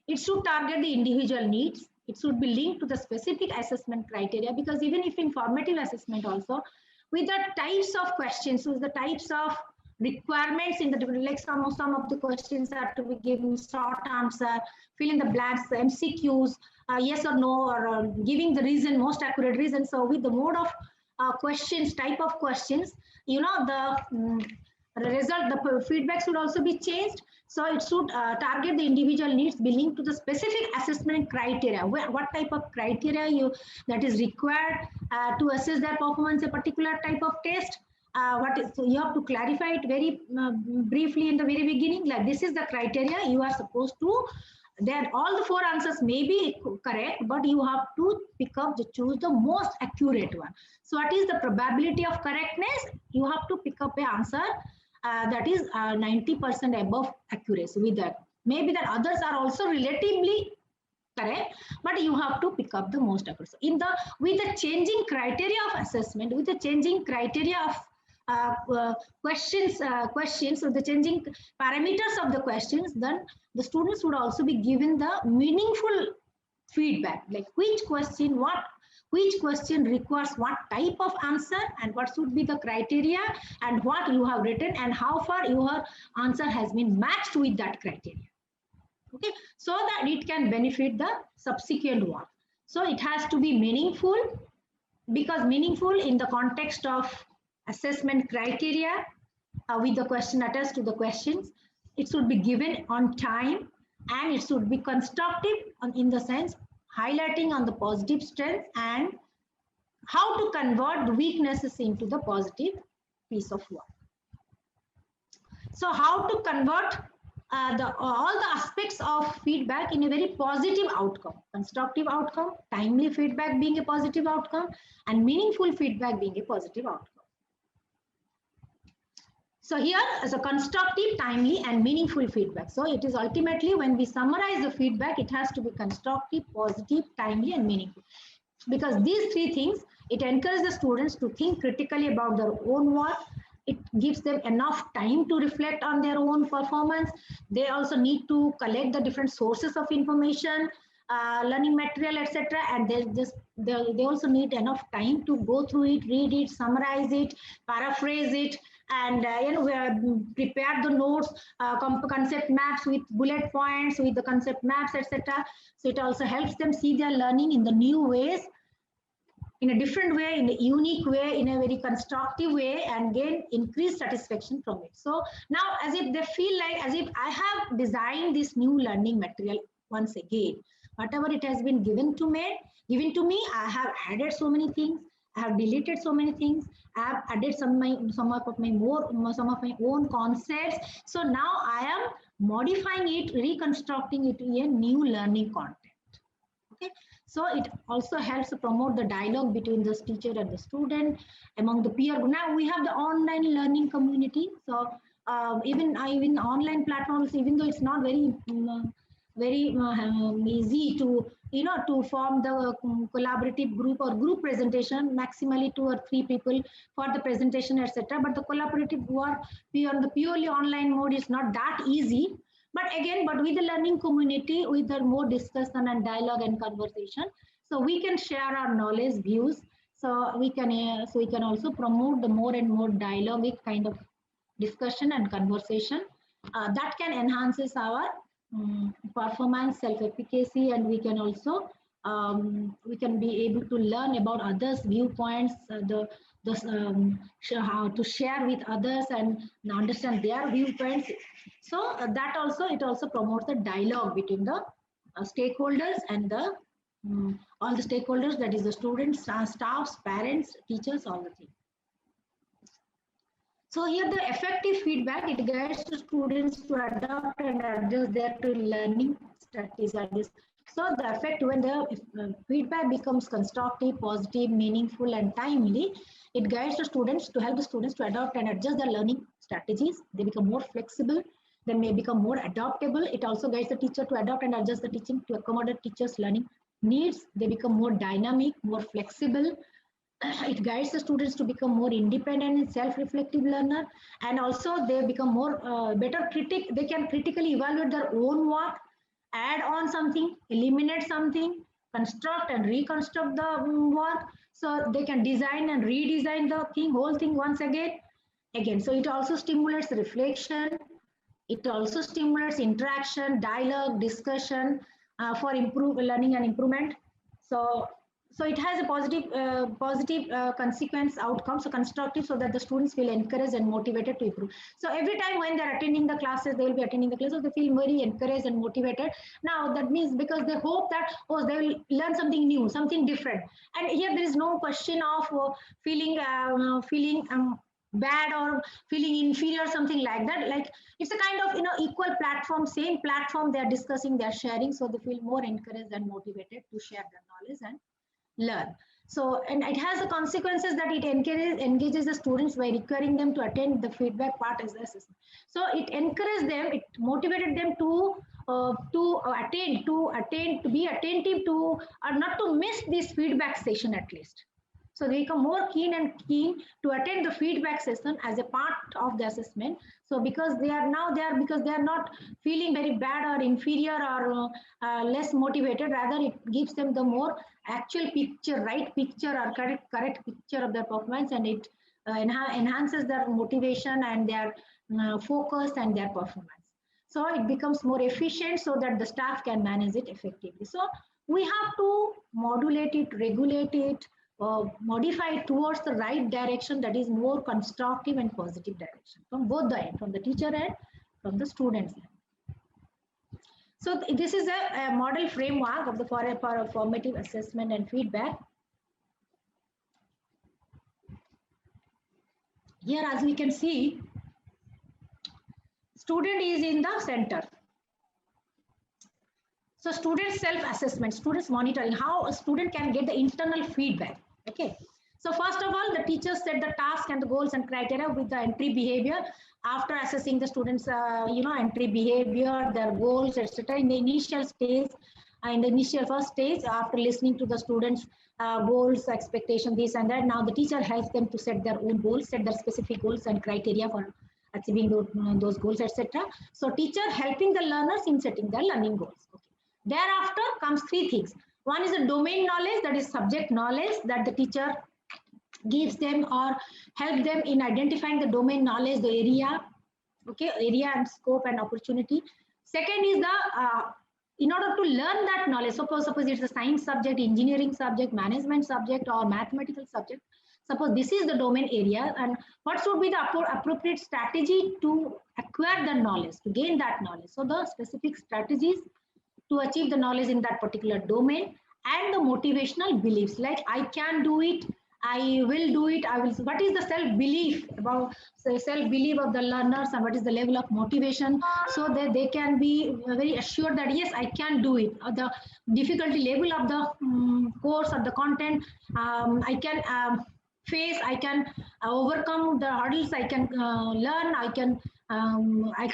it should target the individual needs. It should be linked to the specific assessment criteria, because even if informative assessment also, with the types of questions, with the types of requirements in the different, like some of the questions are to be given short answer, fill in the blanks, MCQs, yes or no, or giving the reason, most accurate reason. So with the mode of questions, type of questions, the result, the feedback should also be changed. So it should target the individual needs, be linked to the specific assessment criteria. What type of criteria that is required to assess their performance, a particular type of test. So you have to clarify it very briefly in the very beginning. Like, this is the criteria you are supposed to. Then all the 4 answers may be correct, but you have to choose the most accurate one. So what is the probability of correctness? You have to pick up an answer that is 90% above accuracy with that. Maybe that others are also relatively correct, but you have to pick up the most accurate. With the changing criteria of assessment, with the changing criteria of questions, so the changing parameters of the questions, then the students would also be given the meaningful feedback, like which question requires what type of answer, and what should be the criteria, and what you have written, and how far your answer has been matched with that criteria. Okay, so that it can benefit the subsequent one. So it has to be meaningful, because meaningful in the context of assessment criteria, with the question attached to the questions. It should be given on time, and it should be constructive in the sense highlighting on the positive strengths and how to convert the weaknesses into the positive piece of work. So how to convert all the aspects of feedback in a very positive outcome, constructive outcome, timely feedback being a positive outcome, and meaningful feedback being a positive outcome. So here as a constructive, timely, and meaningful feedback. So it is ultimately, when we summarize the feedback, it has to be constructive, positive, timely, and meaningful. Because these 3 things, it encourages the students to think critically about their own work. It gives them enough time to reflect on their own performance. They also need to collect the different sources of information, learning material, etc. And they also need enough time to go through it, read it, summarize it, paraphrase it, and prepare the notes, concept maps with bullet points, with the concept maps, etc. So it also helps them see their learning in the new ways, in a different way, in a unique way, in a very constructive way, and gain increased satisfaction from it. So now, as if they feel like as if I have designed this new learning material once again. Whatever it has been given to me, I have added so many things, I have deleted so many things, I have added some of my own concepts. So now I am modifying it, reconstructing it in a new learning content. Okay, so it also helps to promote the dialogue between the teacher and the student, among the peer. Now we have the online learning community. So even online platforms, even though it's not very easy to to form the collaborative group or group presentation, maximally 2 or 3 people for the presentation, etc. But the collaborative work on the purely online mode is not that easy. But with the learning community, with the more discussion and dialogue and conversation, so we can share our knowledge, views. So we can also promote the more and more dialogic kind of discussion and conversation that can enhances our performance, self-efficacy, and we can also we can be able to learn about others' viewpoints, how to share with others and understand their viewpoints. So that also, it also promotes the dialogue between the stakeholders and the all the stakeholders, that is the students, staffs, parents, teachers, all the things. So here the effective feedback, it guides the students to adopt and adjust their learning strategies. So the effect, when the feedback becomes constructive, positive, meaningful, and timely, it guides the students to help the students to adopt and adjust their learning strategies. They become more flexible. They may become more adaptable. It also guides the teacher to adopt and adjust the teaching to accommodate teachers' learning needs. They become more dynamic, more flexible. It guides the students to become more independent and self-reflective learner, and also they become more better critic. They can critically evaluate their own work, add on something, eliminate something, construct and reconstruct the work. So they can design and redesign the whole thing once again. So it also stimulates reflection. It also stimulates interaction, dialogue, discussion for improve learning and improvement. So it has a positive consequence outcome, so constructive, so that the students feel encouraged and motivated to improve. So every time when they're attending the classes, they will be attending the classes, they feel very encouraged and motivated. Now that means because they hope that, oh, they will learn something new, something different. And here there is no question of feeling bad or feeling inferior, something like that. Like it's a kind of equal platform, same platform, they are discussing, they are sharing, so they feel more encouraged and motivated to share their knowledge and learn. So, and it has the consequences that it engages the students by requiring them to attend the feedback part as the assessment. So it encouraged them, it motivated them to be attentive to, or not to miss this feedback session at least. So they become more keen to attend the feedback session as a part of the assessment. So because they are not feeling very bad or inferior or less motivated, rather it gives them the more actual picture, right picture or correct picture of their performance, and it enhances their motivation and their focus and their performance. So it becomes more efficient so that the staff can manage it effectively. So we have to modulate it, regulate it, modify it towards the right direction, that is more constructive and positive direction from both the end, from the teacher end, from the students end. So this is a model framework of the formative assessment and feedback. Here, as we can see, student is in the center. So student self-assessment, students monitoring, how a student can get the internal feedback. Okay. So first of all, the teachers set the task and the goals and criteria with the entry behavior. After assessing the students, entry behavior, their goals, etc. In the initial stage, in the initial first stage, after listening to the students' goals, expectation, this and that, now the teacher helps them to set their own goals, set their specific goals and criteria for achieving those goals, etc. So teacher helping the learners in setting their learning goals. Okay. Thereafter comes three things. One is the domain knowledge, that is subject knowledge that the teacher gives them or help them in identifying the domain knowledge, the area, okay, area and scope and opportunity. Second is the in order to learn that knowledge, suppose it's a science subject, engineering subject, management subject, or mathematical subject. Suppose this is the domain area, and what should be the appropriate strategy to acquire the knowledge, to gain that knowledge. So the specific strategies to achieve the knowledge in that particular domain, and the motivational beliefs, like I can do it, I will do it, I will. What is the self-belief about self-belief of the learners, and what is the level of motivation, so that they can be very assured that yes, I can do it. The difficulty level of the course or the content, I can face, I can overcome the hurdles, I can learn, I can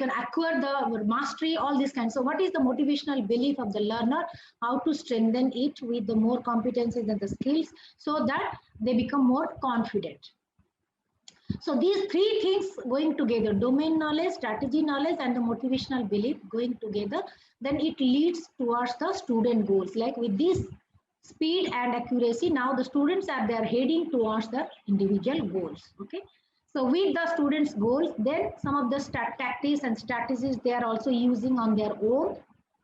acquire the mastery, all this kind. So what is the motivational belief of the learner, how to strengthen it with the more competencies and the skills, so that they become more confident. So these three things going together, domain knowledge, strategy knowledge, and the motivational belief going together, then it leads towards the student goals. Like with this speed and accuracy, now the students are there heading towards the individual goals. Okay. So with the students' goals, then some of the tactics and strategies they are also using on their own.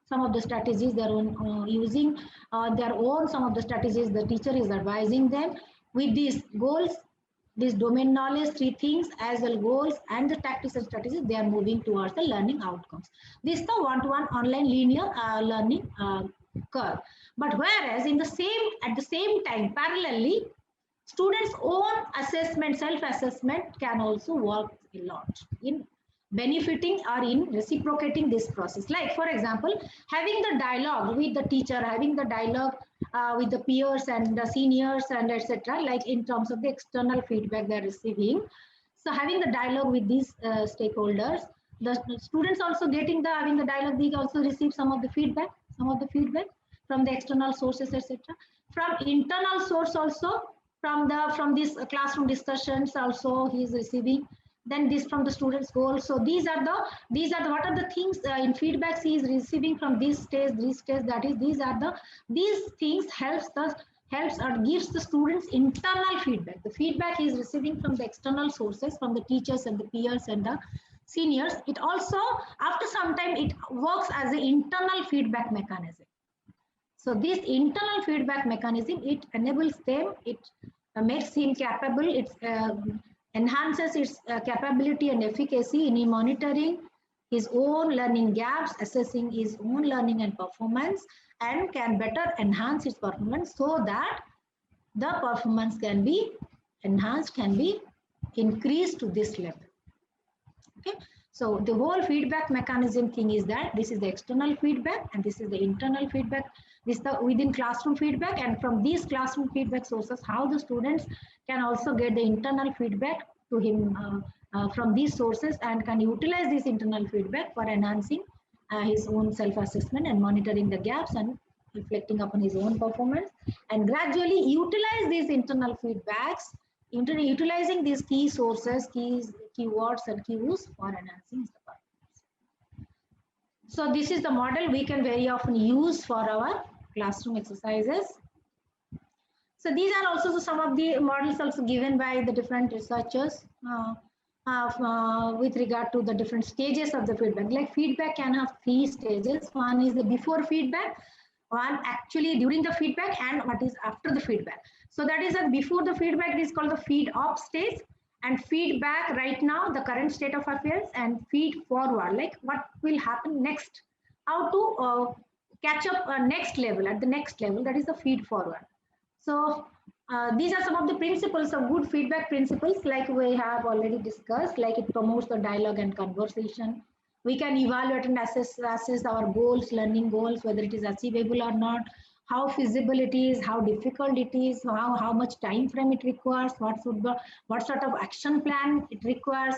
Some of the strategies they are using their own. Some of the strategies the teacher is advising them. With these goals, this domain knowledge, three things, as well goals and the tactics and strategies, they are moving towards the learning outcomes. This is the one-to-one online linear learning curve. But whereas at the same time, parallelly, students' own assessment, self-assessment can also work a lot in benefiting or in reciprocating this process. Like, for example, having the dialogue with the teacher, having the dialogue with the peers and the seniors and etc., like in terms of the external feedback they're receiving. So having the dialogue with these stakeholders, the students also having the dialogue, they also receive some of the feedback from the external sources, etc. From internal source also, from these classroom discussions also he is receiving then this from the students goals. So these are the what are the things in feedbacks he is receiving from this stage, that is these things helps or gives the students internal feedback. The feedback he is receiving from the external sources, from the teachers and the peers and the seniors. It also, after some time, it works as an internal feedback mechanism. So this internal feedback mechanism, it enables them, it makes him capable, it enhances its capability and efficacy in monitoring his own learning gaps, assessing his own learning and performance, and can better enhance his performance so that the performance can be enhanced, can be increased to this level. Okay. So the whole feedback mechanism thing is that this is the external feedback and this is the internal feedback. This is the within classroom feedback, and from these classroom feedback sources, how the students can also get the internal feedback to him from these sources and can utilize this internal feedback for enhancing his own self-assessment and monitoring the gaps and reflecting upon his own performance, and gradually utilize these internal feedbacks, utilizing these key sources, keywords and cues for enhancing the performance. So this is the model we can very often use for our classroom exercises. So these are also some of the models also given by the different researchers with regard to the different stages of the feedback. Like feedback can have 3 stages. One is the before feedback, one actually during the feedback, and what is after the feedback. So that is that before the feedback, it is called the feed up stage, and feedback right now, the current state of affairs, and feed forward, like what will happen next, how to catch up next level, at the next level, that is the feed forward. So these are some of the principles of good feedback principles, like we have already discussed, like it promotes the dialogue and conversation. We can evaluate and assess our goals, learning goals, whether it is achievable or not, how feasible it is, how difficult it is, how much time frame it requires, what sort of action plan it requires,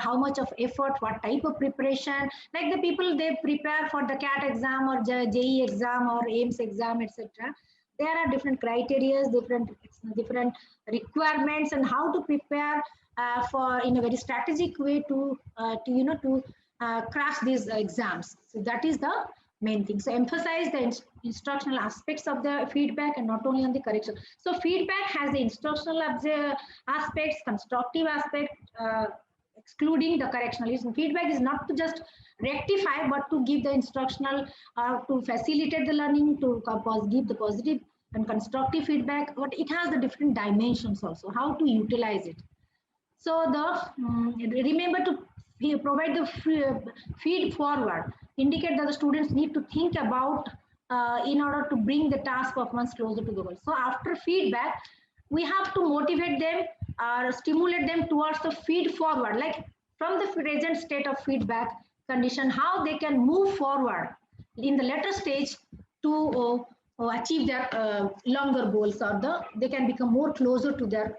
how much of effort, what type of preparation. Like the people, they prepare for the CAT exam or JEE exam or AIMS exam, etc. There are different criteria, different requirements, and how to prepare for in a very strategic way to crash these exams. So that is the main thing. So emphasize the instructional aspects of the feedback and not only on the correction. So feedback has the instructional aspects, constructive aspect, excluding the correctional. Feedback is not to just rectify, but to give the instructional, to facilitate the learning, to give the positive and constructive feedback. But it has the different dimensions also, how to utilize it. So remember to provide the feed forward, indicate that the students need to think about in order to bring the task performance closer to the goal. So after feedback, we have to motivate them or stimulate them towards the feed forward, like from the present state of feedback condition, how they can move forward in the later stage to achieve their longer goals, or they can become more closer to their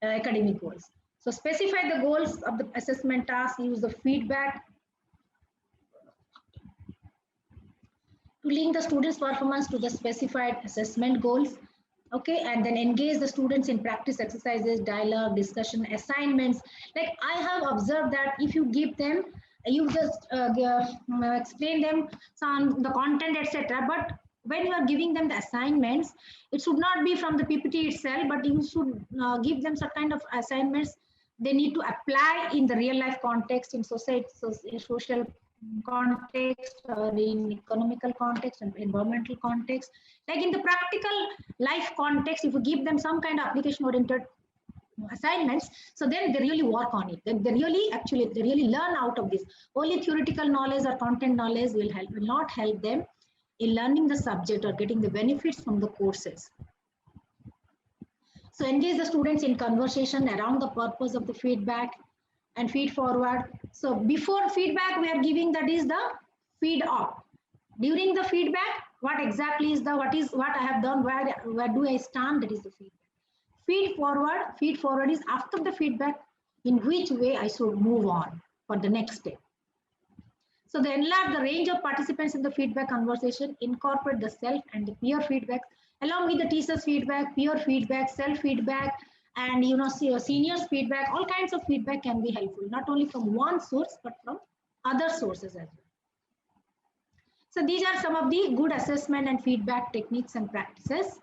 academic goals. So specify the goals of the assessment task, use the feedback to link the students' performance to the specified assessment goals. Okay, and then engage the students in practice exercises, dialogue, discussion, assignments. Like I have observed that if you give them, you just explain them some the content, etc. But when you are giving them the assignments, it should not be from the PPT itself, but you should give them some kind of assignments they need to apply in the real life context, in society, social context, or in economical context and environmental context. Like in the practical life context, if you give them some kind of application oriented assignments, so then they really work on it. Then they really learn out of this. Only theoretical knowledge or content knowledge will not help them in learning the subject or getting the benefits from the courses. So engage the students in conversation around the purpose of the feedback and feed forward. So before feedback, we are giving that is the feed up. During the feedback, what exactly is what I have done, where do I stand, that is the feedback. Feed forward is after the feedback, in which way I should move on for the next step. So they enlarge the range of participants in the feedback conversation, incorporate the self and the peer feedback, along with the teacher's feedback, peer feedback, self-feedback, and seniors feedback. All kinds of feedback can be helpful, not only from one source but from other sources as well. So these are some of the good assessment and feedback techniques and practices.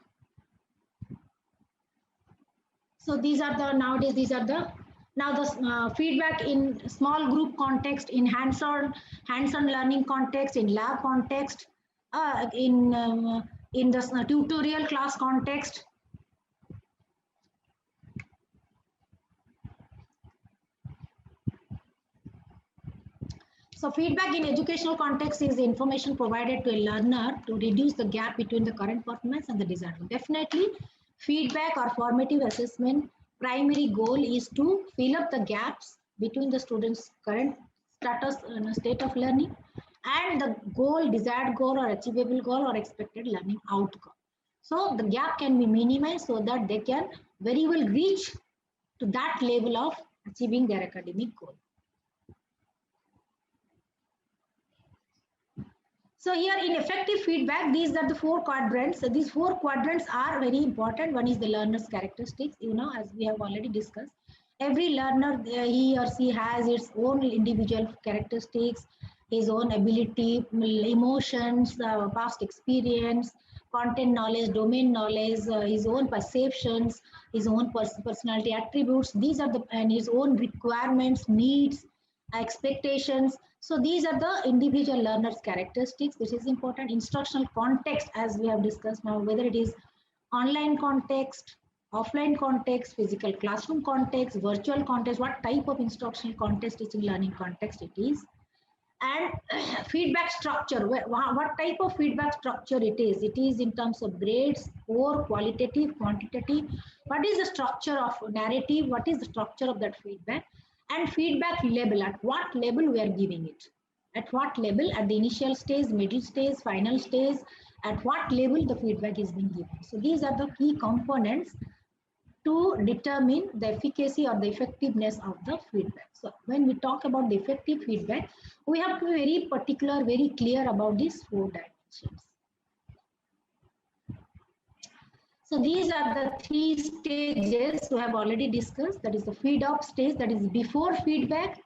So these are the nowadays these are the now the feedback in small group context, in hands-on learning context, in lab context, in the tutorial class context. So feedback in educational context is the information provided to a learner to reduce the gap between the current performance and the desired. Definitely, feedback or formative assessment primary goal is to fill up the gaps between the students' current status and state of learning and the goal, desired goal or achievable goal or expected learning outcome. So the gap can be minimized so that they can very well reach to that level of achieving their academic goal. So here in effective feedback, these are the 4 quadrants. So these 4 quadrants are very important. One is the learner's characteristics, as we have already discussed. Every learner, he or she has its own individual characteristics, his own ability, emotions, past experience, content knowledge, domain knowledge, his own perceptions, his own personality attributes. These are and his own requirements, needs, expectations. So these are the individual learners characteristics. This is important. Instructional context, as we have discussed now, whether it is online context, offline context, physical classroom context, virtual context, what type of instructional context, teaching learning context it is, and feedback structure, what type of feedback structure it is. It is in terms of grades or qualitative, quantitative. What is the structure of narrative? What is the structure of that feedback? And feedback level, at what level we are giving it, at what level, at the initial stage, middle stage, final stage, at what level the feedback is being given. So these are the key components to determine the efficacy or the effectiveness of the feedback. So when we talk about the effective feedback, we have to be very particular, very clear about these 4 dimensions. So these are the 3 stages we have already discussed. That is the feed-up stage, that is before feedback.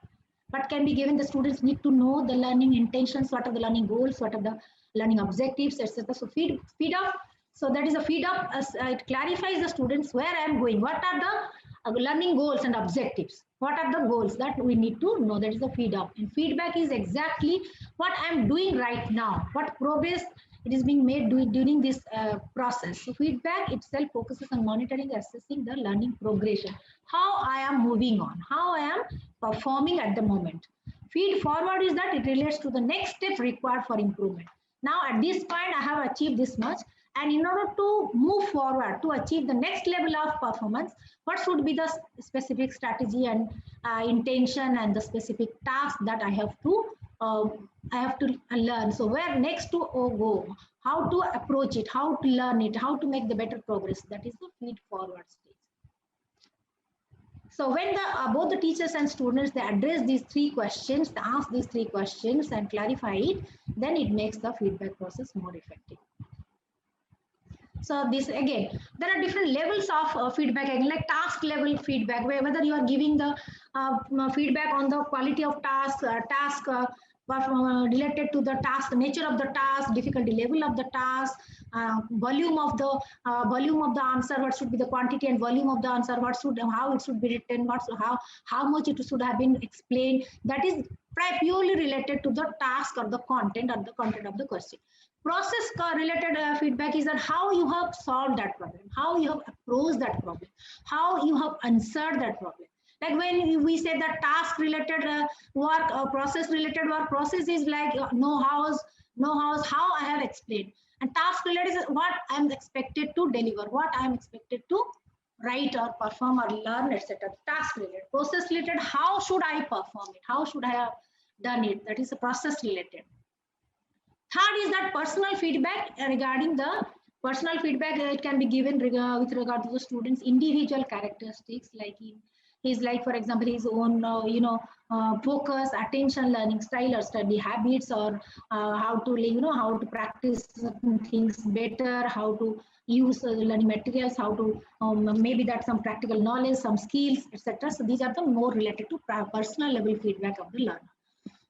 What can be given? The students need to know the learning intentions, what are the learning goals, what are the learning objectives, etc. So feed up. So that is a feed up. It clarifies the students where I am going. What are the learning goals and objectives? What are the goals that we need to know? That is the feed up. And feedback is exactly what I am doing right now, what progress it is being made during this process. So feedback itself focuses on monitoring, assessing the learning progression, how I am moving on, how I am performing at the moment. Feed forward is that it relates to the next step required for improvement. Now at this point I have achieved this much, and in order to move forward to achieve the next level of performance, what should be the specific strategy and intention and the specific task that I have to learn. So where next to go, how to approach it, how to learn it, how to make the better progress. That is the feed forward stage. So when both the teachers and students, they address these 3 questions, they ask these 3 questions and clarify it, then it makes the feedback process more effective. So this again, there are different levels of feedback, again, like task level feedback, where whether you are giving the feedback on the quality of task, related to the task, the nature of the task, difficulty level of the task, volume of the answer, what should be the quantity and volume of the answer, how it should be written, how much it should have been explained. That is purely related to the task or the content of the question. Process related feedback is that how you have solved that problem, how you have approached that problem, how you have answered that problem. Like when we say that task related work, process related work, process is like know-hows, how I have explained. And task related is what I am expected to deliver, what I am expected to write or perform or learn, etc. Task related. Process related, how should I perform it? How should I have done it? That is a process related. Third is that personal feedback. Regarding the personal feedback, it can be given with regard to the students' individual characteristics, like in He's like, for example, his own, focus, attention, learning style or study habits, or how to, how to practice certain things better, how to use learning materials, how to, maybe that some practical knowledge, some skills, etc. So these are the more related to personal level feedback of the learner.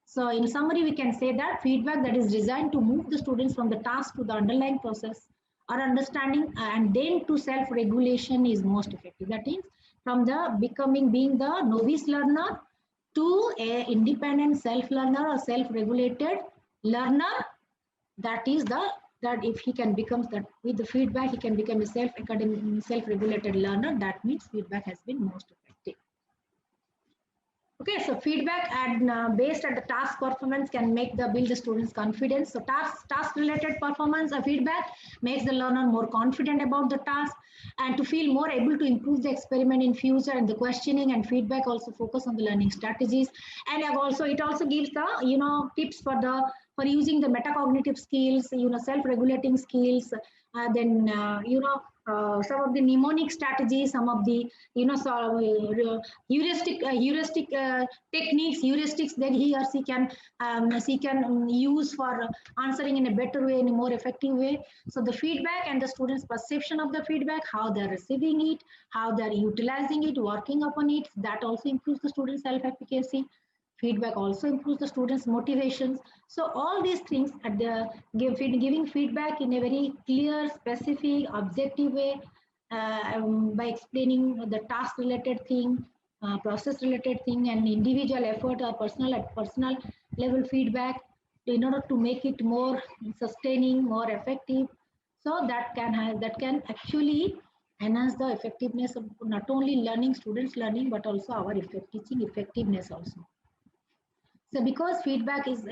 So in summary, we can say that feedback that is designed to move the students from the task to the underlying process or understanding and then to self-regulation is most effective. That means from the being the novice learner to a independent self-learner or self-regulated learner. That is that if he can become that with the feedback, he can become a self-academic, self-regulated learner. That means feedback has been most effective. Okay, so feedback and based at the task performance can make the build the students' confidence. So task related performance or feedback makes the learner more confident about the task and to feel more able to improve the experiment in future. And the questioning and feedback also focus on the learning strategies. And it also gives the tips for using the metacognitive skills, self-regulating skills. Some of the mnemonic strategies, some of the heuristic techniques, heuristics that he or she can use for answering in a better way, in a more effective way. So the feedback and the students' perception of the feedback, how they're receiving it, how they're utilizing it, working upon it, that also improves the students' self-efficacy. Feedback also improves the students' motivations. So all these things at the giving feedback in a very clear, specific, objective way by explaining the task-related thing, process-related thing, and individual effort or personal level feedback in order to make it more sustaining, more effective. So that can actually enhance the effectiveness of not only students learning, but also our teaching effectiveness also. So because feedback has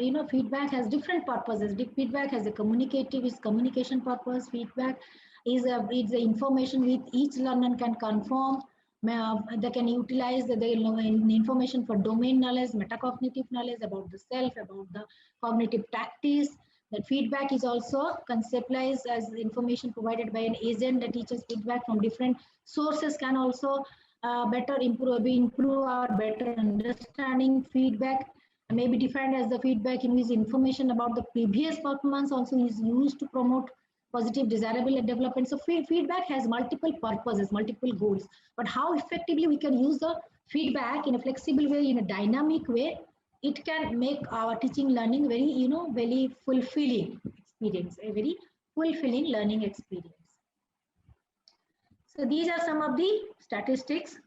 different purposes. Feedback has a communication purpose. Feedback is the information which each learner can confirm. They can utilize the information for domain knowledge, metacognitive knowledge about the self, about the cognitive practice. That feedback is also conceptualized as information provided by an agent. The teacher's feedback from different sources can also better improve our better understanding. Feedback may be defined as the feedback in which information about the previous performance also is used to promote positive desirable development. So feedback has multiple purposes, multiple goals, but how effectively we can use the feedback in a flexible way, in a dynamic way, it can make our teaching learning very fulfilling experience, a very fulfilling learning experience. So these are some of the statistics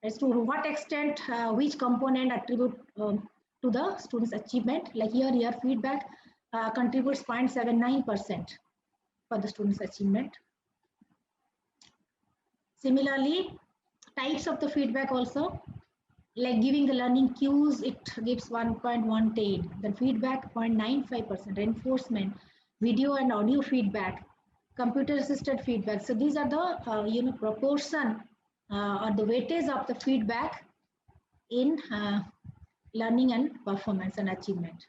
as to what extent which component attribute to the student's achievement. Like here feedback contributes 0.79% for the student's achievement. Similarly, types of the feedback also, like giving the learning cues, it gives 1.18, then feedback 0.95%, reinforcement, video and audio feedback, computer assisted feedback. So these are the proportion or the weightage of the feedback in learning and performance and achievement.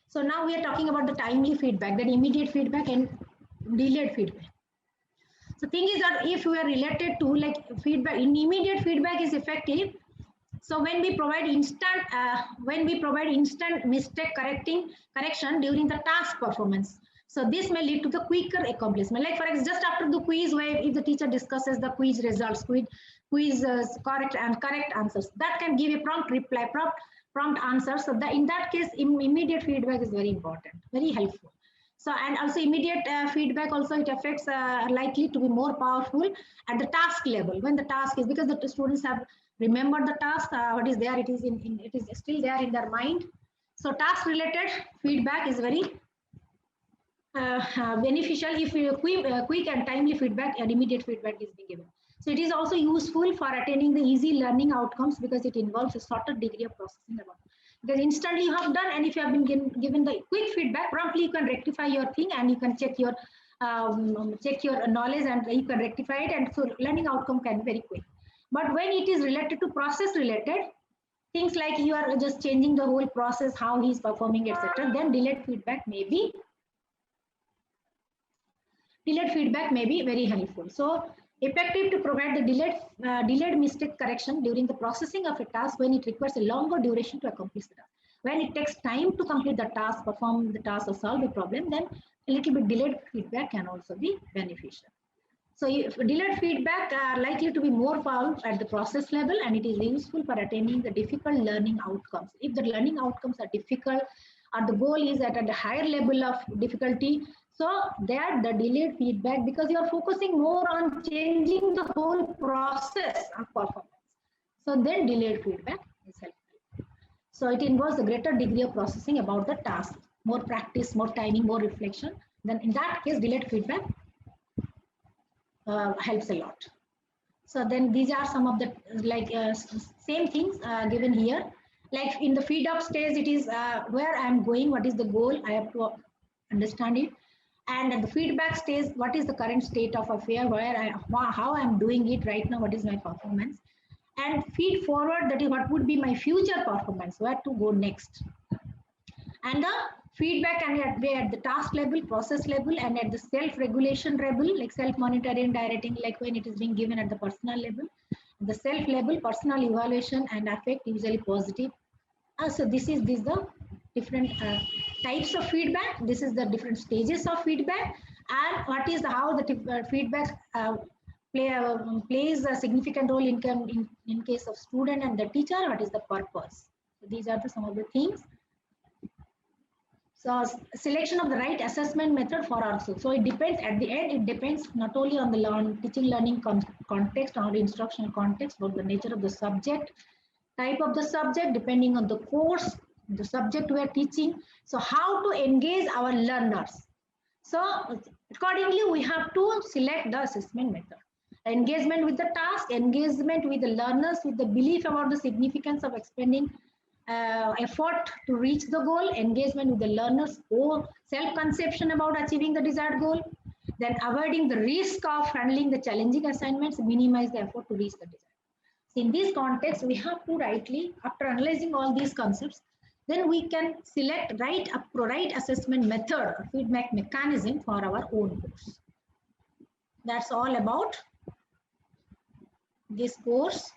So now we are talking about the timely feedback, that immediate feedback and delayed feedback. So thing is that if we are related to like feedback, immediate feedback is effective. So when we provide instant mistake correction during the task performance. So this may lead to the quicker accomplishment. Like for example, just after the quiz, where if the teacher discusses the quiz results, quiz correct answers, that can give a prompt reply, prompt answer. So that in that case, immediate feedback is very important, very helpful. So and also immediate feedback also, it affects likely to be more powerful at the task level when the task is, because the students have remembered the task, what is there, it is still there in their mind. So task related feedback is very beneficial if quick and timely feedback and immediate feedback is being given. So it is also useful for attaining the easy learning outcomes because it involves a shorter degree of processing. Because instantly you have done, and if you have been given the quick feedback, promptly you can rectify your thing and you can check your knowledge and you can rectify it, and so learning outcome can be very quick. But when it is related to process related things, like you are just changing the whole process, how he is performing, etc., then delayed feedback may be very helpful. So Effective to provide the delayed mistake correction during the processing of a task when it requires a longer duration to accomplish the task. When it takes time to complete the task, perform the task, or solve a problem, then a little bit delayed feedback can also be beneficial. So if delayed feedback are likely to be more found at the process level, and it is useful for attaining the difficult learning outcomes. If the learning outcomes are difficult or the goal is at a higher level of difficulty, so there the delayed feedback, because you are focusing more on changing the whole process of performance. So then delayed feedback is helpful. So it involves a greater degree of processing about the task, more practice, more timing, more reflection. Then in that case, delayed feedback helps a lot. So then these are some of the same things given here. Like in the feed up stage, it is where I am going, what is the goal, I have to understand it. And at the feedback stage, what is the current state of affair, how I am doing it right now, what is my performance. And feed forward, that is what would be my future performance, where to go next. And the feedback and at the task level, process level, and at the self-regulation level, like self-monitoring, directing, like when it is being given at the personal level. The self level, personal evaluation and affect usually positive. So this is the different types of feedback. This is the different stages of feedback, and what is how the feedback plays a significant role in case of student and the teacher. What is the purpose? So these are some of the things. So selection of the right assessment method for also. So it depends at the end, it depends not only on the teaching learning context or the instructional context, but the nature of the subject, type of the subject, depending on the course, the subject we are teaching. So how to engage our learners. So accordingly, we have to select the assessment method. Engagement with the task, engagement with the learners, with the belief about the significance of expending effort to reach the goal, engagement with the learners, or self-conception about achieving the desired goal, then avoiding the risk of handling the challenging assignments, minimize the effort to reach the desired. So in this context, we have to rightly, after analyzing all these concepts, then we can select right assessment method or feedback mechanism for our own course. That's all about this course.